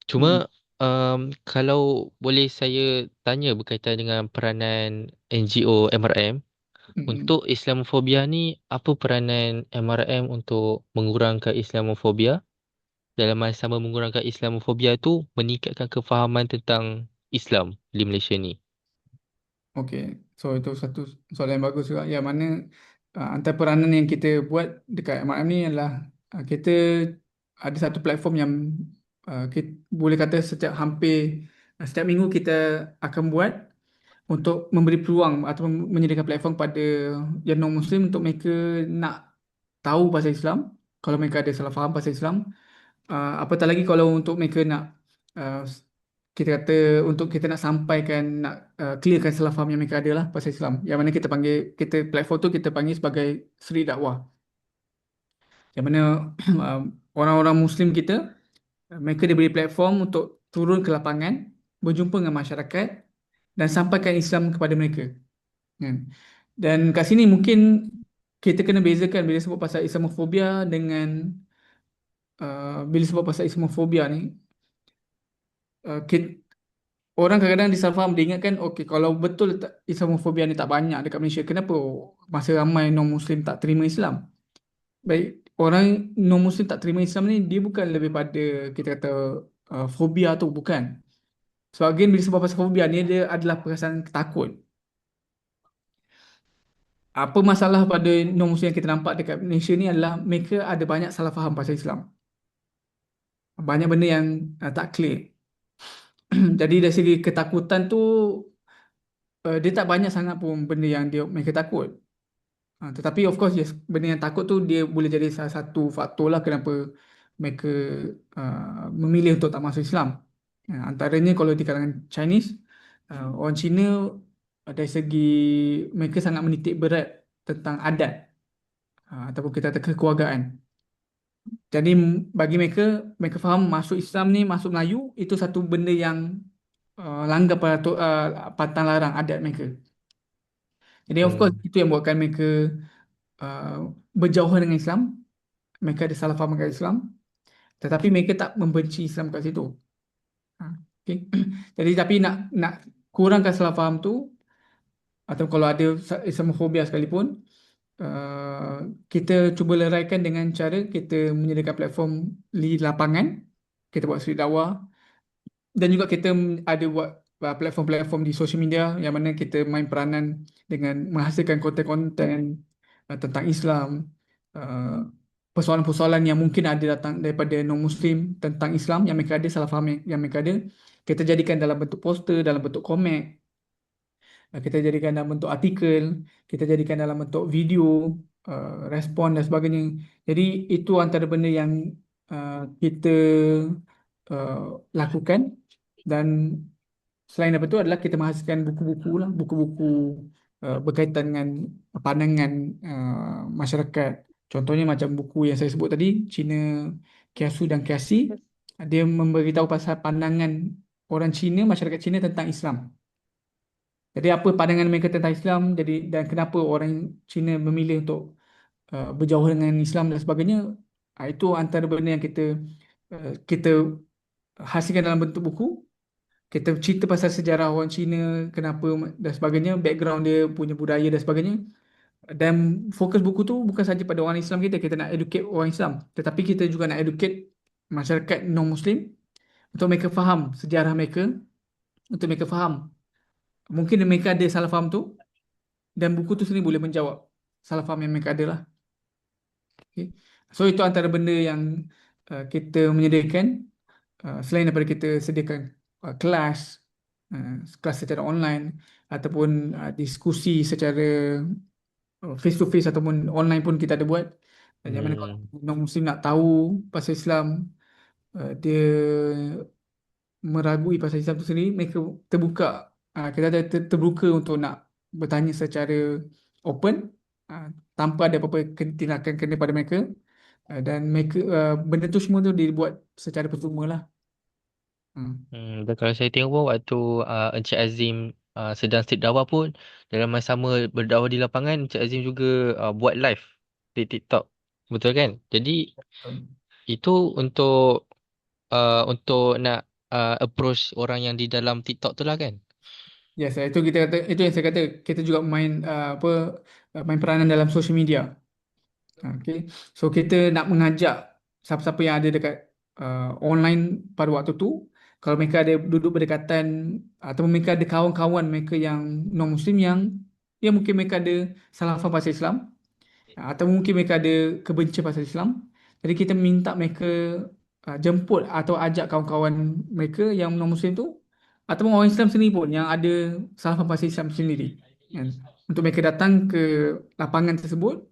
Cuma mm, kalau boleh saya tanya berkaitan dengan peranan NGO MRM mm. untuk Islamofobia ni, apa peranan MRM untuk mengurangkan Islamofobia? Dalam masa sama mengurangkan Islamofobia tu meningkatkan kefahaman tentang Islam di Malaysia ni. Okey, so itu satu soalan yang bagus juga. Yang mana antara peranan yang kita buat dekat MRM ni adalah kita ada satu platform yang kita boleh kata setiap minggu kita akan buat untuk memberi peluang atau menyediakan platform pada yang non-Muslim untuk mereka nak tahu pasal Islam. Kalau mereka ada salah faham pasal Islam, apatah lagi kalau untuk mereka nak uh, kita kata untuk kita nak sampaikan, nak clearkan salah faham yang mereka ada lah pasal Islam. Yang mana platform tu kita panggil sebagai Seri Dakwah. Yang mana orang-orang Muslim kita, mereka diberi platform untuk turun ke lapangan, berjumpa dengan masyarakat dan sampaikan Islam kepada mereka. Kan? Dan kat sini mungkin kita kena bezakan bila sebut pasal Islamofobia dengan bila sebut pasal Islamofobia ni, orang kadang-kadang disalah faham, dia ingatkan okey, kalau betul Islamofobia ni tak banyak dekat Malaysia, kenapa masa ramai non-Muslim tak terima Islam? Baik, orang non-Muslim tak terima Islam ni, dia bukan lebih pada kita kata fobia tu, bukan. Sebab again bila sebab pasal fobia ni dia adalah perasaan takut. Apa masalah pada non-Muslim yang kita nampak dekat Malaysia ni adalah mereka ada banyak salah faham pasal Islam. Banyak benda yang tak clear. Jadi dari segi ketakutan tu dia tak banyak sangat pun benda yang mereka takut. Tetapi of course yes, benda yang takut tu dia boleh jadi salah satu faktor lah kenapa mereka memilih untuk tak masuk Islam. Antaranya kalau di kalangan Chinese, orang Cina dari segi mereka sangat menitik berat tentang adat ataupun kita kata kekeluargaan. Jadi bagi mereka, mereka faham masuk Islam ni, masuk Melayu itu satu benda yang langgar pantang larang adat mereka. Jadi of course Hmm. itu yang buatkan mereka uh, berjauhan dengan Islam. Mereka ada salah faham dengan Islam, tetapi mereka tak membenci Islam kat situ. Okay. Jadi tapi nak kurangkan salah faham tu atau kalau ada Islamofobia sekalipun, kita cuba leraikan dengan cara kita menyediakan platform di lapangan, kita buat suri dakwah dan juga kita ada buat platform-platform di social media yang mana kita main peranan dengan menghasilkan konten-konten tentang Islam, uh, persoalan-persoalan yang mungkin ada datang daripada non-Muslim tentang Islam yang mereka ada salah faham yang mereka ada, kita jadikan dalam bentuk poster, dalam bentuk komik, kita jadikan dalam bentuk artikel, kita jadikan dalam bentuk video, respon dan sebagainya. Jadi itu antara benda yang kita uh, lakukan dan selain daripada itu adalah kita menghasilkan buku-buku lah, buku-buku berkaitan dengan pandangan masyarakat. Contohnya macam buku yang saya sebut tadi, Cina, Kiasu dan Kiasi. Dia memberitahu pasal pandangan orang Cina, masyarakat Cina tentang Islam. Jadi apa pandangan mereka tentang Islam, jadi dan kenapa orang Cina memilih untuk berjauh dengan Islam dan sebagainya. Itu antara benda yang kita hasilkan dalam bentuk buku. Kita cerita pasal sejarah orang Cina, kenapa dan sebagainya, background dia, punya budaya dan sebagainya. Dan fokus buku tu bukan saja pada orang Islam kita nak educate orang Islam, tetapi kita juga nak educate masyarakat non-Muslim untuk mereka faham sejarah mereka, untuk mereka faham. Mungkin mereka ada salah faham tu dan buku tu sendiri boleh menjawab salah faham yang mereka ada lah. Okay. So itu antara benda yang kita menyediakan selain daripada kita sediakan kelas, kelas secara online ataupun diskusi secara face to face ataupun online pun kita ada buat. Yang mana kalau Hmm. non-Muslim nak tahu pasal Islam, dia meragui pasal Islam tu sendiri, mereka terbuka. Kita ada terbuka untuk nak bertanya secara open, tanpa ada apa-apa tindakan kena pada mereka. Dan mereka benda tu semua tu dibuat secara percuma lah. Hmm. Dan kalau saya tengok pun waktu Encik Azim sedang street dakwah pun dalam masa sama berdakwah di lapangan Encik Azim juga buat live di TikTok. Betul kan? Jadi itu untuk nak approach orang yang di dalam TikTok tu lah kan? Yes, itu kita kata, itu yang saya kata kita juga main main peranan dalam social media. Okay. So kita nak mengajak siapa-siapa yang ada dekat online pada waktu tu, kalau mereka ada duduk berdekatan atau mereka ada kawan-kawan mereka yang non-Muslim yang mungkin mereka ada salah faham pasal Islam, atau mungkin mereka ada kebencian pasal Islam. Jadi kita minta mereka jemput atau ajak kawan-kawan mereka yang non-Muslim tu ataupun orang Islam sendiri pun yang ada salah faham pasal Islam sendiri, kan? Untuk mereka datang ke lapangan tersebut,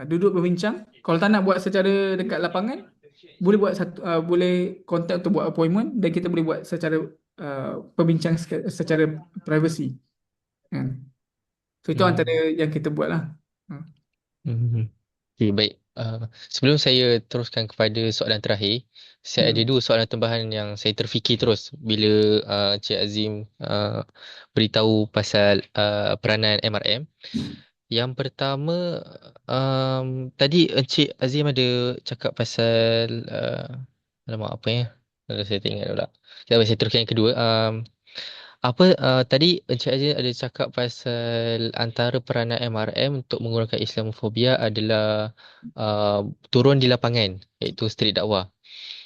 duduk berbincang. Kalau tak nak buat secara dekat lapangan, boleh buat boleh contact untuk buat appointment dan kita boleh buat secara perbincang secara privacy, kan? So itu antara Hmm. yang kita buat lah. Hmm. Okay, baik. Sebelum saya teruskan kepada soalan terakhir, saya ada Hmm. dua soalan tambahan yang saya terfikir terus bila Encik Azim beritahu pasal peranan MRM. Yang pertama, tadi Encik Azim ada cakap pasal alamak apa ya? Saya tak ingat pula. Saya teruskan yang kedua. Apa tadi Encik Azim ada cakap pasal antara peranan MRM untuk mengurangkan Islamofobia adalah turun di lapangan, iaitu street dakwah.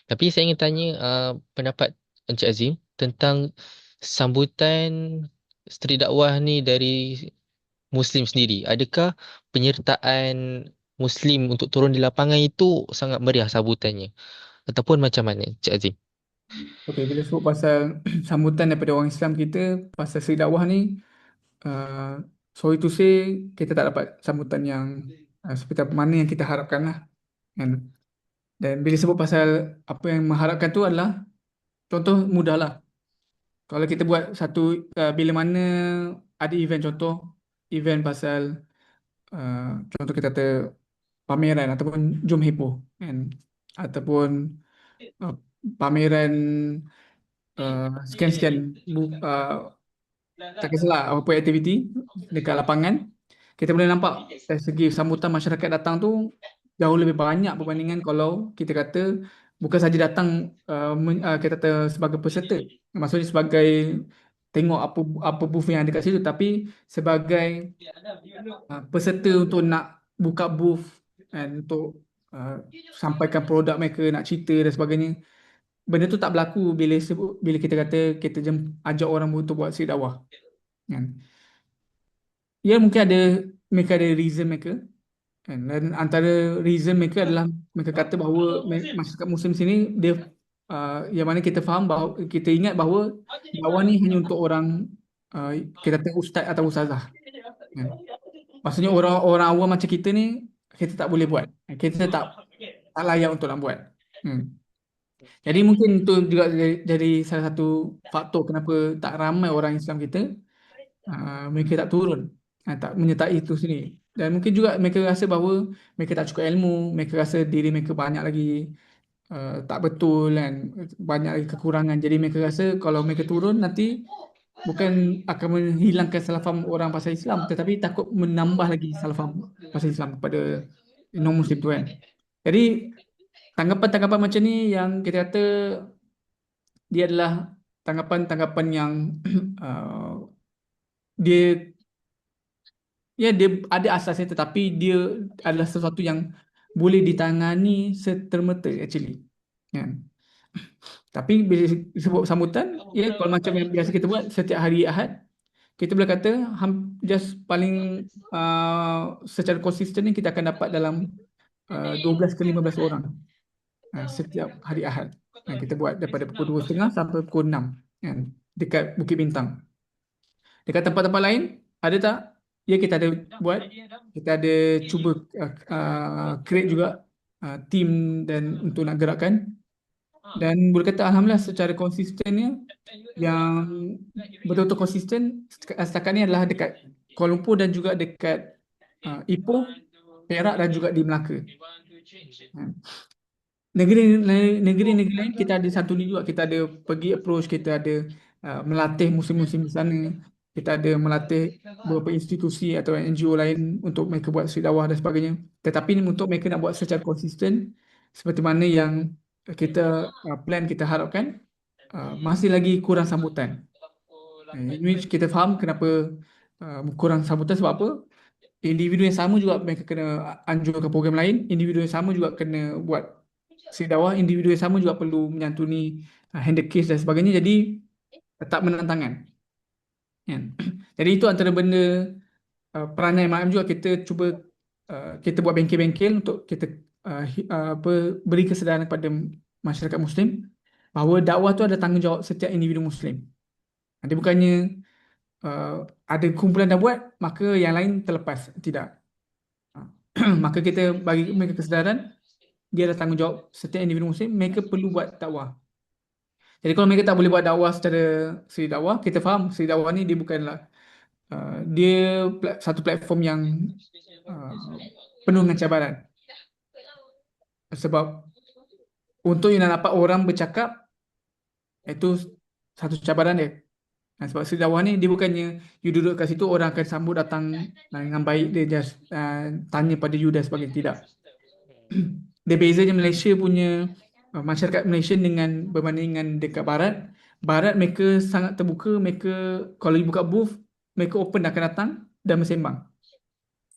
Tapi saya ingin tanya pendapat Encik Azim tentang Sambutan street dakwah ni dari Muslim sendiri. Adakah penyertaan Muslim untuk turun di lapangan itu sangat meriah sambutannya? Ataupun macam mana, Cik Azim? Okey, bila sebut pasal sambutan daripada orang Islam kita pasal seri dakwah ni, uh, sorry to say, kita tak dapat sambutan yang seperti apa mana yang kita harapkan lah, kan. Dan bila sebut pasal apa yang mengharapkan tu adalah, contoh mudah lah. Kalau kita buat satu, bila mana ada event, contoh event pasal, uh, contoh kita kata pameran ataupun jom heboh, kan, ataupun uh, pameran sekian-sekian, tak kisahlah apa aktiviti dekat lapangan, kita boleh nampak dari segi sambutan masyarakat datang tu jauh lebih banyak berbandingkan kalau kita kata bukan saja datang, kita kata sebagai peserta, maksudnya sebagai tengok apa booth yang ada kat situ, tapi sebagai peserta untuk nak buka booth, dan untuk uh, sampaikan produk mereka, nak cerita dan sebagainya. Benda tu tak berlaku bila kita kata kita ajak orang untuk buat siri dakwah, kan. Ya, mungkin mereka ada reason mereka, kan. Dan antara reason mereka adalah mereka kata bahawa masyarakat Muslim sini dia, yang mana kita faham bahawa kita ingat bahawa dakwah ni hanya untuk orang, uh, kita kata ustaz atau ustazah, kan. Maksudnya orang-orang awam macam kita ni kita tak boleh buat, kita tak layak untuk nak buat. Hmm. Jadi mungkin itu juga jadi salah satu faktor kenapa tak ramai orang Islam kita, mereka tak turun, tak menyertai itu sini. Dan mungkin juga mereka rasa bahawa mereka tak cukup ilmu, mereka rasa diri mereka banyak lagi tak betul, kan, banyak lagi kekurangan. Jadi mereka rasa kalau mereka turun nanti bukan akan menghilangkan salah faham orang pasal Islam, tetapi takut menambah lagi salah faham pasal Islam kepada non-Muslim tu, kan. Jadi tanggapan-tanggapan macam ni yang kita kata dia adalah tanggapan-tanggapan yang uh, dia, ya, dia ada asasnya, tetapi dia adalah sesuatu yang boleh ditangani setermata actually, kan. Tapi bila disebut sambutan, ya, kalau macam yang biasa kita buat setiap hari Ahad, kita boleh kata just paling, secara konsisten ni kita akan dapat dalam 12 ke 15 orang setiap hari Ahad. Kita buat daripada pukul 2:30 sampai pukul 6, kan, dekat Bukit Bintang. Dekat tempat-tempat lain ada tak? Ya, kita ada buat. Kita ada cuba create juga team dan untuk nak gerakkan. Dan boleh kata Alhamdulillah secara konsistennya, yang betul-betul konsisten setakat ni adalah dekat Kuala Lumpur dan juga dekat Ipoh, Perak dan juga di Melaka. Ha. Negeri-negeri lain kita ada satu ni juga, kita ada pergi approach, kita ada melatih muslim-muslim di sana, kita ada melatih beberapa institusi atau NGO lain untuk mereka buat siri dakwah dan sebagainya. Tetapi untuk mereka nak buat secara konsisten seperti mana yang kita plan, kita harapkan, masih lagi kurang sambutan. Ini kita faham kenapa kurang sambutan, sebab apa? Individu yang sama juga mereka kena anjurkan program lain, individu yang sama juga kena buat siri dakwah, individu yang sama juga perlu menyantuni handle case dan sebagainya. Jadi tak menentangkan, kan. Jadi itu antara benda, peranan MIM juga kita cuba, kita buat bengkel-bengkel untuk kita beri kesedaran kepada masyarakat Muslim bahawa dakwah tu ada tanggungjawab setiap individu Muslim. Nanti bukannya ada kumpulan dah buat maka yang lain terlepas, tidak. Maka kita bagi mereka kesedaran dia ada tanggungjawab setiap individu Muslim, mereka perlu buat dakwah. Jadi kalau mereka tak boleh buat dakwah secara siri dakwah, kita faham siri dakwah ni dia bukanlah dia satu platform yang uh, penuh dengan cabaran. Sebab untuk nak dapat orang bercakap, itu satu cabaran dia. Sebab siri dakwah ni dia bukannya you duduk kat situ orang akan sambut datang dengan baik, dia just tanya pada you dan sebagainya, tidak. Dia bezanya Malaysia punya, masyarakat Malaysia dengan berbanding dengan dekat barat. Barat mereka sangat terbuka, mereka kalau you buka booth, mereka open akan datang dan bersembang.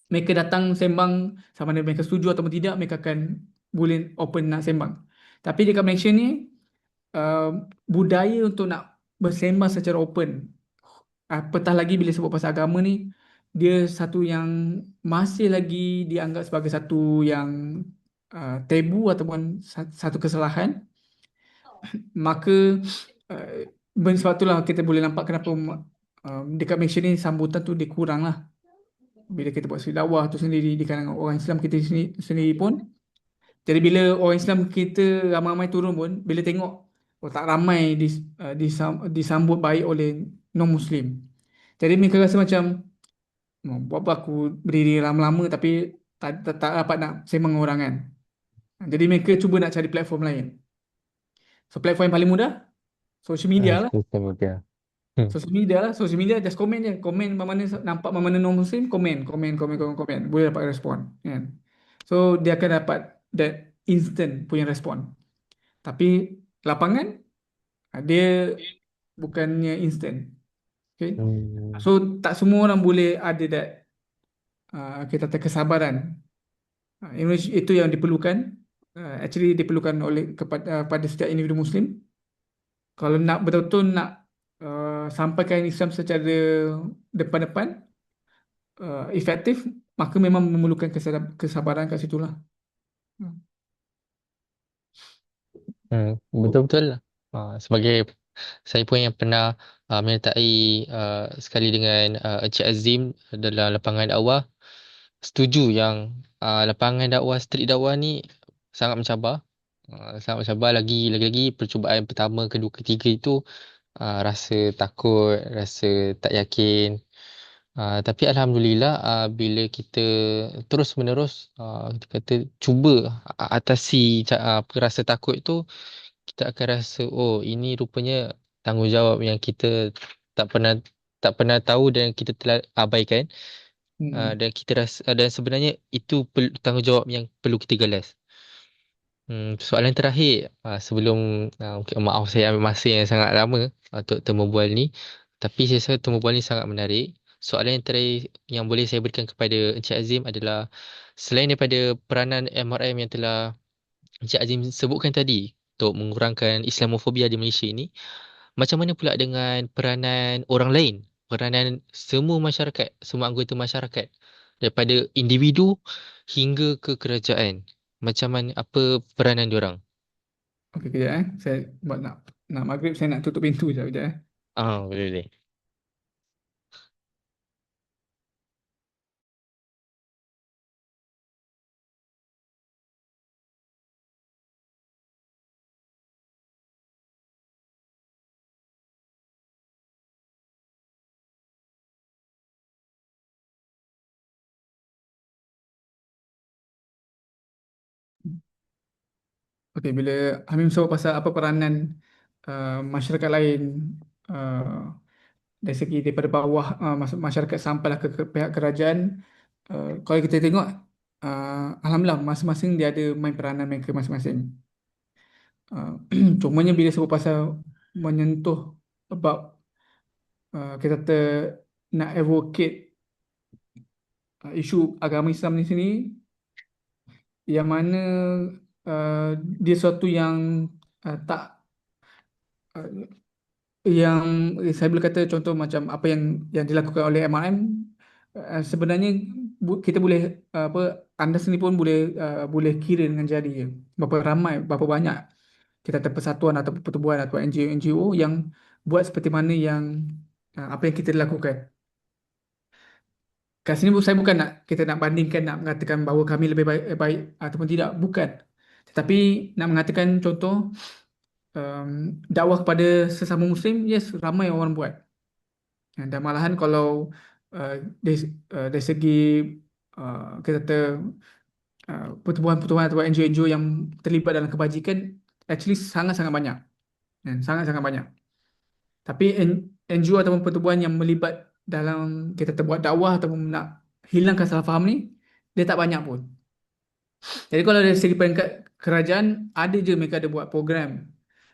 Mereka datang sembang sama ada mereka setuju atau tidak, mereka akan boleh open nak sembang. Tapi dekat Malaysia ni, budaya untuk nak bersembang secara open. Apatah lagi bila sebut pasal agama ni, dia satu yang masih lagi dianggap sebagai satu yang tabu ataupun satu kesalahan. Maka sebab itulah kita boleh nampak kenapa dekat Malaysia ni sambutan tu dia kurang lah. Bila kita buat suri dakwah tu sendiri di kalangan orang Islam kita sendiri pun. Jadi bila orang Islam kita ramai-ramai turun pun, bila tengok oh, tak ramai disambut baik oleh non-Muslim. Jadi mereka rasa macam buat apa aku berdiri lama-lama tapi tak dapat nak sembang dengan orang kan. Jadi mereka cuba nak cari platform lain. So platform yang paling mudah, social media lah. Social media. Hmm. Social media just komen je. Komen mana nampak mana non-Muslim, komen, komen, komen, komen, komen. Boleh dapat respon. Kan? So dia akan dapat that instant punya respon. Tapi lapangan dia bukannya instant. Okay? Hmm. So tak semua orang boleh ada that kita kata kesabaran. Itu yang diperlukan. Actually diperlukan oleh pada setiap individu Muslim. Kalau nak betul-betul nak sampaikan Islam secara depan-depan, efektif, maka memang memerlukan kesabaran kat situlah. Hmm. Betul-betul lah. Sebagai saya pun yang pernah menyertai sekali dengan Encik Azim dalam lapangan dakwah, setuju yang lapangan dakwah, street dakwah ni sangat mencabar. Sangat mencabar lagi-lagi percubaan pertama, kedua, ketiga itu rasa takut, rasa tak yakin. Tapi Alhamdulillah bila kita terus menerus kita kata cuba atasi rasa takut itu, kita akan rasa oh ini rupanya tanggungjawab yang kita tak pernah tak pernah tahu dan kita telah abaikan. Hmm. Dan kita rasa dan sebenarnya itu tanggungjawab yang perlu kita galas. Soalan terakhir sebelum mungkin maaf saya ambil masa yang sangat lama untuk temu bual ni, tapi saya rasa temu bual ni sangat menarik. Soalan yang terakhir yang boleh saya berikan kepada Encik Azim adalah, selain daripada peranan MRM yang telah Encik Azim sebutkan tadi untuk mengurangkan Islamofobia di Malaysia ini, macam mana pula dengan peranan orang lain, peranan semua masyarakat, semua anggota masyarakat, daripada individu hingga ke kerajaan? Macam mana, apa peranan diorang? Okey, kejap Saya buat nak maghrib, saya nak tutup pintu sekejap, kejap. Boleh boleh. Okey, bila Hamim sebut pasal apa peranan masyarakat lain dari segi daripada bawah masyarakat sampailah ke pihak kerajaan, kalau kita tengok Alhamdulillah masing-masing dia ada main peranan mereka masing-masing. Cumanya bila sebut pasal menyentuh bab kita kata nak advocate isu agama Islam di sini, yang mana dia suatu yang tak yang saya boleh kata contoh macam apa yang dilakukan oleh MRM, sebenarnya kita boleh apa anda sendiri pun boleh kira dengan jari je berapa ramai, berapa banyak kita ada persatuan atau pertubuhan atau NGO yang buat seperti mana yang apa yang kita lakukan. Kat sini saya bukan nak kita nak bandingkan, nak mengatakan bahawa kami lebih baik ataupun tidak, bukan. Tetapi nak mengatakan contoh dakwah kepada sesama Muslim, yes, ramai orang buat. Dan malahan kalau uh, dari, dari segi kita kata pertubuhan-pertubuhan atau NGO-NGO yang terlibat dalam kebajikan, actually sangat-sangat banyak. Dan sangat-sangat banyak. Tapi NGO ataupun pertubuhan yang melibat dalam kita terbuat dakwah ataupun nak hilangkan salah faham ni, dia tak banyak pun. Jadi kalau dari segi peringkat kerajaan, ada je mereka ada buat program.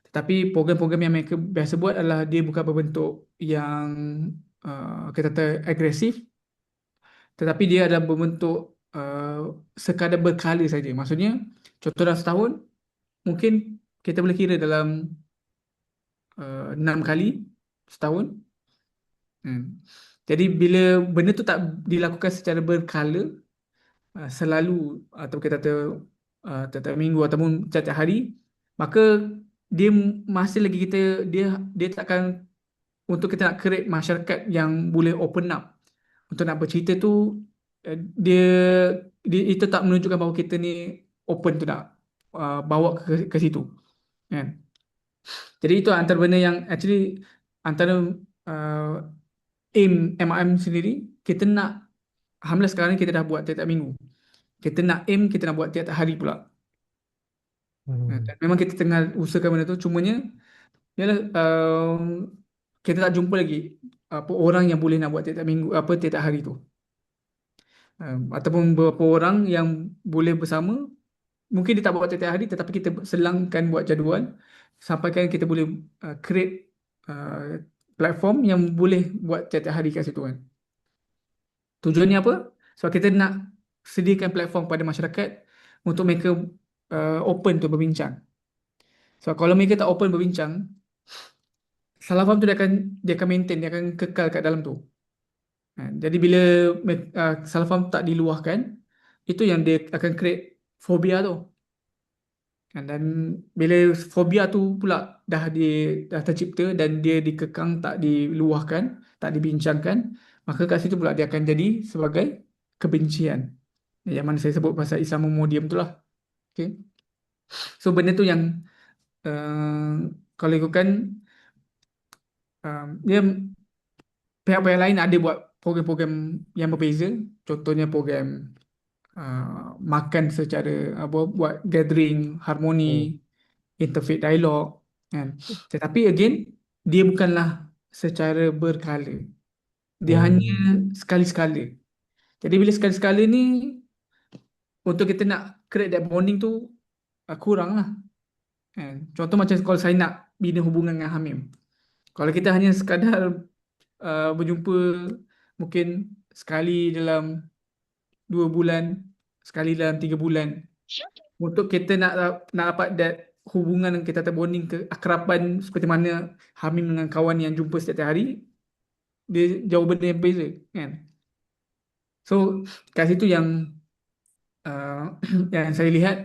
Tetapi program-program yang mereka biasa buat adalah dia bukan berbentuk yang kita kata agresif, tetapi dia adalah berbentuk sekadar berkala saja. Maksudnya, contoh dalam setahun, mungkin kita boleh kira dalam 6 kali setahun. Hmm. Jadi bila benda tu tak dilakukan secara berkala, selalu atau kita kata tiap-tiap minggu ataupun tiap-tiap hari, maka dia masih lagi dia dia takkan, untuk kita nak create masyarakat yang boleh open up untuk nak bercerita tu, dia, itu tak menunjukkan bahawa kita ni open tu nak bawa ke situ, kan. Jadi itu antara benda yang actually, antara uh, aim MRM sendiri, kita nak, alhamdulillah sekarang ni kita dah buat tiap-tiap minggu, kita nak aim kita nak buat tiap-tiap hari pula. Hmm. Dan memang kita tengah usahakan benda tu, cumanya yalah, kita tak jumpa lagi apa orang yang boleh nak buat tiap-tiap minggu, apa tiap-tiap hari tu. Ataupun beberapa orang yang boleh bersama, mungkin dia tak buat tiap-tiap hari tetapi kita selangkan buat jadual sampai kan kita boleh create uh, platform yang boleh buat tiap-tiap hari kat situ, kan. Tujuannya apa? Sebab kita nak sediakan platform pada masyarakat untuk mereka open untuk berbincang. So kalau mereka tak open berbincang, salah faham tu dia akan maintain, dia akan kekal kat dalam tu. Jadi bila salah faham tak diluahkan, itu yang dia akan create fobia tu. Dan bila fobia tu pula dah tercipta dan dia dikekang, tak diluahkan, tak dibincangkan, maka kat situ pula dia akan jadi sebagai kebencian. Yang mana saya sebut pasal Islamomodium tu lah. Okay. So benda tu yang kalau ikutkan, dia pihak-pihak lain ada buat program-program yang berbeza. Contohnya program makan secara apa, buat gathering harmoni, Hmm. interfaith dialog, kan. Tetapi again, dia bukanlah secara berkala. Dia hanya Hmm. sekali-sekala. Jadi bila sekali-sekala ni, untuk kita nak create that bonding tu kurang lah, kan. Contoh macam kalau saya nak bina hubungan dengan Hamim, kalau kita hanya sekadar berjumpa mungkin sekali dalam 2 bulan, sekali dalam 3 bulan, untuk kita nak dapat that hubungan yang kita terbonding, keakraban seperti mana Hamim dengan kawan yang jumpa setiap hari, dia jauh benda yang berbeza, kan. So kat situ yang uh, yang saya lihat,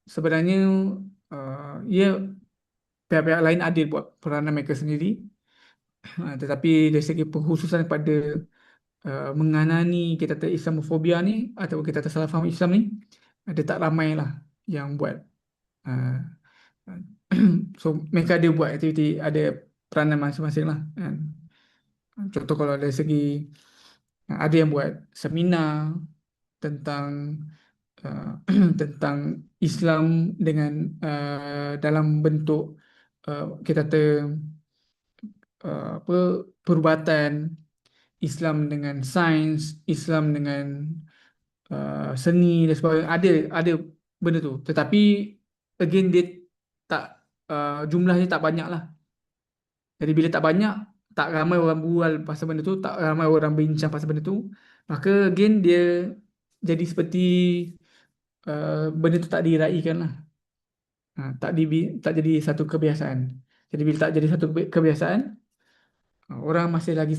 sebenarnya ya, pihak-pihak lain adil buat peranan mereka sendiri. Tetapi dari segi pengkhususan pada mengenani kita kata Islamofobia ni, atau kita kata salah faham Islam ni, ada tak ramai lah yang buat. uh, so mereka ada buat aktiviti, ada peranan masing-masing lah, kan. Contoh kalau dari segi ada yang buat seminar tentang uh, tentang Islam dengan dalam bentuk kita kata apa, perubatan, Islam dengan sains, Islam dengan seni dan sebagainya. Ada benda tu. Tetapi again dia tak, jumlahnya tak banyak lah. Jadi bila tak banyak, tak ramai orang bual pasal benda tu, tak ramai orang bincang pasal benda tu, maka again dia jadi seperti benda tu tak diraikan lah. Tak jadi satu kebiasaan. Jadi bila tak jadi satu kebiasaan, orang masih lagi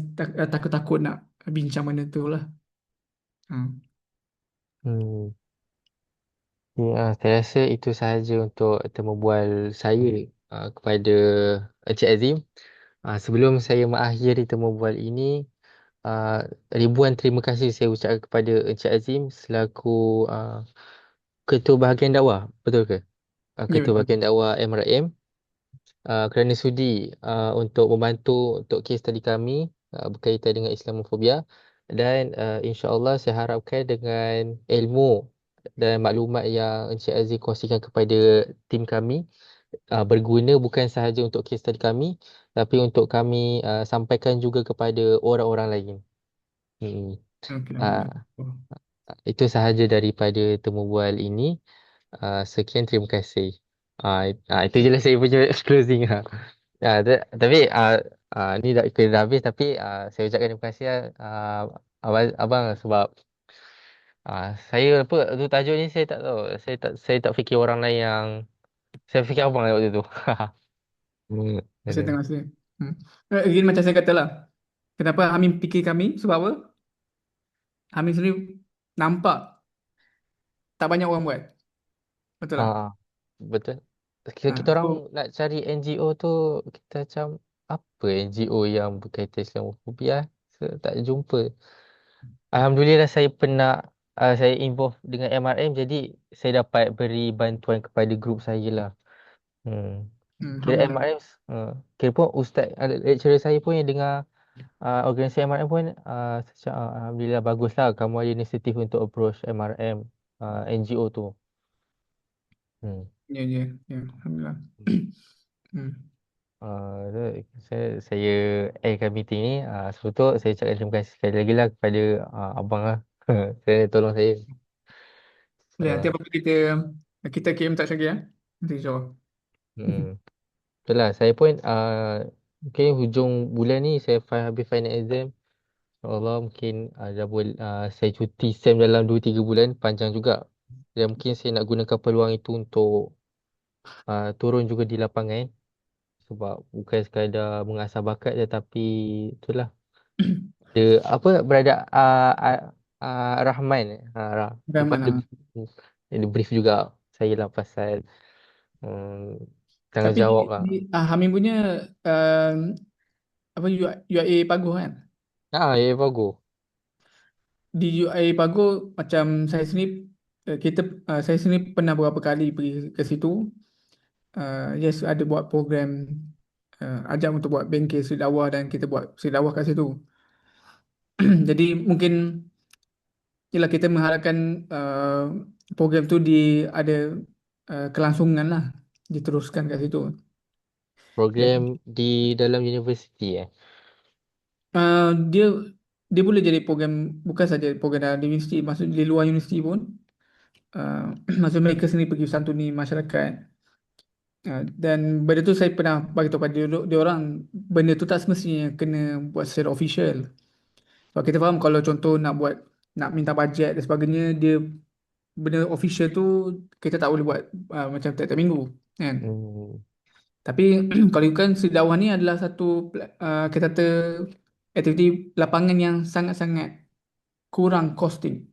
takut-takut nak bincang benda tu lah. Ha. Hmm. Ya, saya rasa itu sahaja untuk temu bual saya kepada Encik Azim. Sebelum saya mengakhiri temu bual ini, uh, ribuan terima kasih saya ucapkan kepada Encik Azim selaku Ketua Bahagian Dakwah, betul ke? Ya, Ketua betul. Bahagian Dakwah MRM, kerana sudi untuk membantu untuk kes tadi kami berkaitan dengan Islamofobia, dan insya-Allah saya harapkan dengan ilmu dan maklumat yang Encik Aziz kongsikan kepada tim kami berguna bukan sahaja untuk kes tadi kami, tapi untuk kami sampaikan juga kepada orang-orang lain. Hmm. Okey, Ah, alhamdulillah. Oh. itu sahaja daripada temu bual ini. Sekian, terima kasih. Itu je lah saya punya closing. Tapi ni dah habis, tapi saya ucapkan terima kasih abang sebab saya apa tu tajuk ni saya tak tahu. Saya tak fikir orang lain yang saya fikir abang lah waktu tu. Hmm, Terima kasih, aduh. terima kasih. Hmm. Again macam saya kata lah, kenapa Hamim fikir kami, sebab apa? Hamim sendiri nampak tak banyak orang buat. Betul lah. Ah, betul. Kita orang So, nak cari NGO tu, kita macam apa NGO yang berkaitan Islamophobia? Tak jumpa. Alhamdulillah saya pernah saya involve dengan MRM, jadi saya dapat beri bantuan kepada grup saya lah. Hmm. Kira Alhamdulillah. MRM, kira pun ustaz, lecturer saya pun yang dengar organisasi MRM pun, saya cakap, Alhamdulillah baguslah kamu ada inisiatif untuk approach MRM, NGO tu. Hmm. Ya, ya, ya. Alhamdulillah. Hmm. Saya airkan meeting ni. Sebab tu saya cakap terima kasih sekali lagi lah kepada abang lah. Saya tolong saya. Boleh, nanti InsyaAllah. apa kita kirim touch lagi ya. Nanti insyaAllah. Hmm. Betul lah. Saya pun mungkin hujung bulan ni saya habis final exam. InsyaAllah mungkin dah boleh, saya cuti SEM dalam 2-3 bulan. Panjang juga. Dan mungkin saya nak gunakan peluang itu untuk turun juga di lapangan. Sebab bukan sekadar mengasah bakat, tetapi itulah. Dia apa berada Rahman, lepas Rahman tu lah. dia brief juga saya lah pasal um, Tapi tanggungjawab lah. Hamim punya um, apa UIA Paguh kan? Ya bagus. Di UIA Paguh macam saya sendiri saya sendiri pernah beberapa kali pergi ke situ. Yes, ada buat program ajak untuk buat bengkel suri dakwah dan kita buat suri dakwah kat situ. Jadi mungkin ialah kita mengharapkan program tu ada kelangsungan lah, diteruskan kat situ. Dan Program di dalam universiti dia dia boleh jadi program, bukan saja program dalam universiti, maksud di luar universiti pun. uh, Maksud mereka sendiri pergi santuni masyarakat. Dan benda tu saya pernah bagi tahu pada dia orang, benda tu tak semestinya kena buat secara official. Sebab kita faham kalau contoh nak minta bajet dan sebagainya, dia benda official tu kita tak boleh buat macam tiap-tiap minggu kan. Hmm. Tapi kalau ikutkan Sedawah ni adalah satu kita kata aktiviti lapangan yang sangat-sangat kurang costing.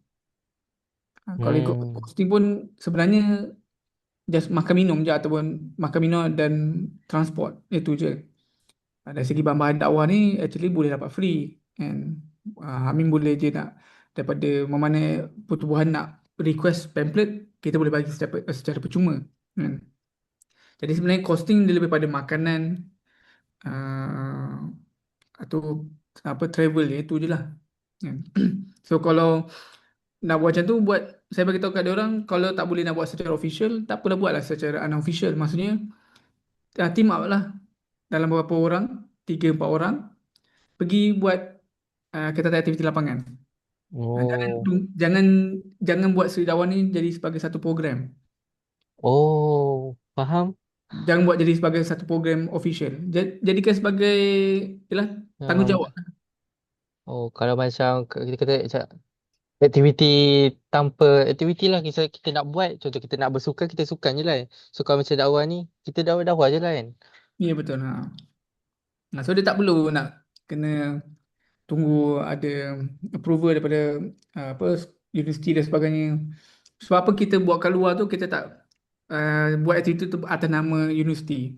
Kalau ikut Hmm. costing pun sebenarnya just makan minum je, ataupun makan minum dan transport, itu je. Dari segi bahan-bahan dakwah ni actually boleh dapat free kan. Amin boleh je nak, daripada mana pertubuhan nak request pamphlet, kita boleh bagi secara percuma kan. Jadi sebenarnya costing dia lebih pada makanan, uh, atau apa travel dia, itu je lah kan. So kalau nak buat macam tu, saya bagi tahu kat dia orang, kalau tak boleh nak buat secara official, tak apalah, buatlah secara unofficial. Maksudnya team up lah dalam beberapa orang, 3-4 orang, pergi buat kita kata aktiviti lapangan. Jangan Oh. jangan jangan buat Sri Dawan ni jadi sebagai satu program. Oh, faham. Jangan buat jadi sebagai satu program official. Jadikan sebagai, yalah, um, tanggungjawab. oh, kalau macam kita kata aktiviti tanpa aktiviti lah, kita nak buat, contoh kita nak bersukan, kita sukan je lah. So kalau macam dakwah ni, kita dakwah je lah kan. Ya, betul. So dia tak perlu nak kena tunggu ada approval daripada apa, universiti dan sebagainya. Sebab apa kita buat kat luar tu, kita tak buat aktiviti tu atas nama universiti.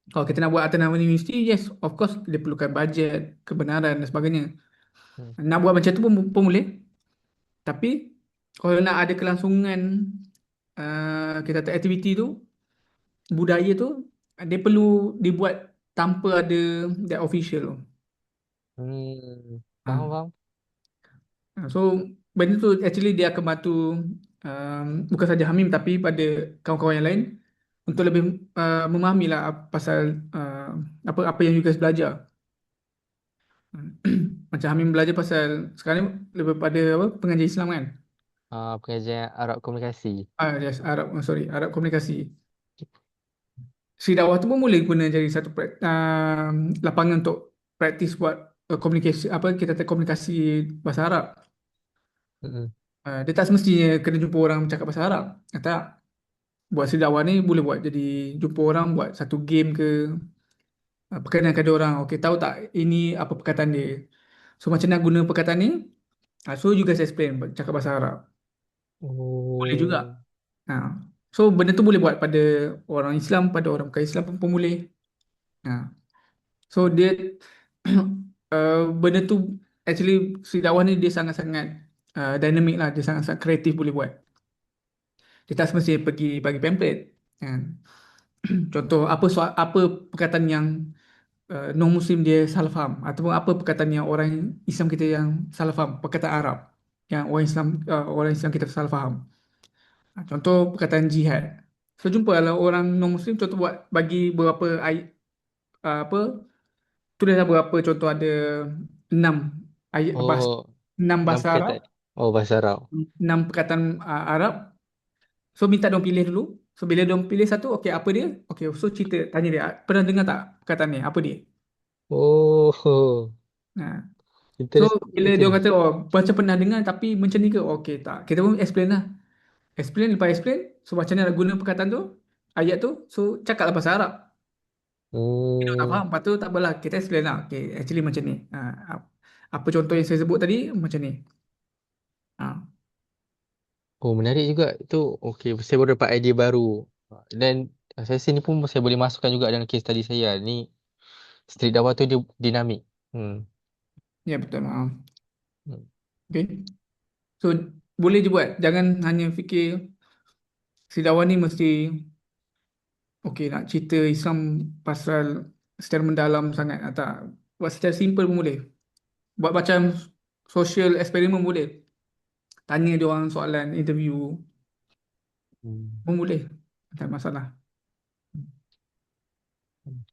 Kalau kita nak buat atas nama universiti, yes, of course dia perlukan bajet, kebenaran dan sebagainya. Hmm. Nak buat macam tu pun boleh. Tapi kalau nak ada kelangsungan kita kata aktiviti tu, budaya tu, dia perlu dibuat tanpa ada that official tu. Faham, Ha. faham. So benda tu actually dia akan bantu, bukan saja Hamim tapi pada kawan-kawan yang lain untuk lebih memahami lah pasal apa yang you guys belajar. Macam Hamim belajar pasal sekarang ni lebih pada apa, pengajian Islam kan. Pengajian Arab komunikasi. Yes, Arab komunikasi. Sri dakwah tu pun boleh guna jadi satu lapangan untuk praktis buat komunikasi, apa kita kata komunikasi bahasa Arab. Mm-mm. Dia tak semestinya kena jumpa orang bercakap bahasa Arab. Tak, buat Sri dakwah ni boleh buat jadi jumpa orang buat satu game ke, Perkenalkan kepada orang, okey, tahu tak ini apa perkataan dia. So macam nak guna perkataan ni, so juga saya explain cakap bahasa Arab. Boleh juga. Oh. Ha. So benda tu boleh buat pada orang Islam, pada orang bukan Islam pun boleh. Ha. So dia benda tu actually si dakwah ni dia sangat-sangat dynamic lah, dia sangat-sangat kreatif boleh buat. Dia tak semestinya pergi bagi pamphlet. Kan? Contoh apa soal, apa perkataan yang non-Muslim dia salah faham ataupun apa perkataan yang orang Islam kita yang salah faham, perkataan Arab yang orang Islam kita salah faham. Contoh perkataan jihad. So jumpa kalau orang non-Muslim contoh buat bagi beberapa ayat, apa tulislah berapa contoh ada enam ayat bahasa, Oh, enam enam bahasa Arab, perkataan. Oh, bahasa Arab. enam perkataan Arab. So minta dong pilih dulu. So bila dong pilih satu, okey apa dia? Okey, so cerita tanya dia, pernah dengar tak perkataan ni? Apa dia? Oh, Nah, so interesting bila dia itu. kata oh macam pernah dengar tapi macam ni ke? Okey tak. Kita pun explain lah. Explain lepas explain. So macam mana nak guna perkataan tu? Ayat tu. So cakaplah bahasa Arab. Kita tak Oh, faham. Lepas tu tak apalah. Kita explain lah. Okay, actually macam ni. Apa contoh yang saya sebut tadi macam ni. Ha, oh, menarik juga itu. Okey, saya baru dapat idea baru. Dan saya rasa ni pun saya boleh masukkan juga dalam case tadi saya. Ni street dakwah tu dia dinamik. Hmm. ya betul. Ha. Hmm. Okay. So boleh je buat. Jangan hanya fikir si dakwah ni mesti okay nak cerita Islam pasal secara mendalam sangat. Tak. Buat secara simple pun boleh. Buat macam social experiment boleh. Tanya dia orang soalan, interview Hmm. pun boleh. Tak masalah.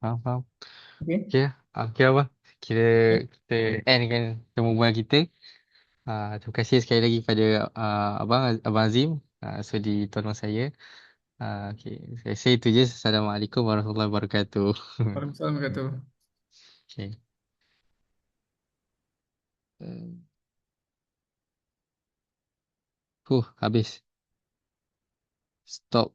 Faham, faham. Okay. Okey, okey abang. Kira kita end kan pertemuan kita. Terima kasih sekali lagi pada Abang Azim sudi tolong saya. Okey, saya rasa itu je. Assalamualaikum warahmatullahi wabarakatuh. Waalaikumsalam warahmatullahi wabarakatuh. Okey. Hmm. Habis. Stop.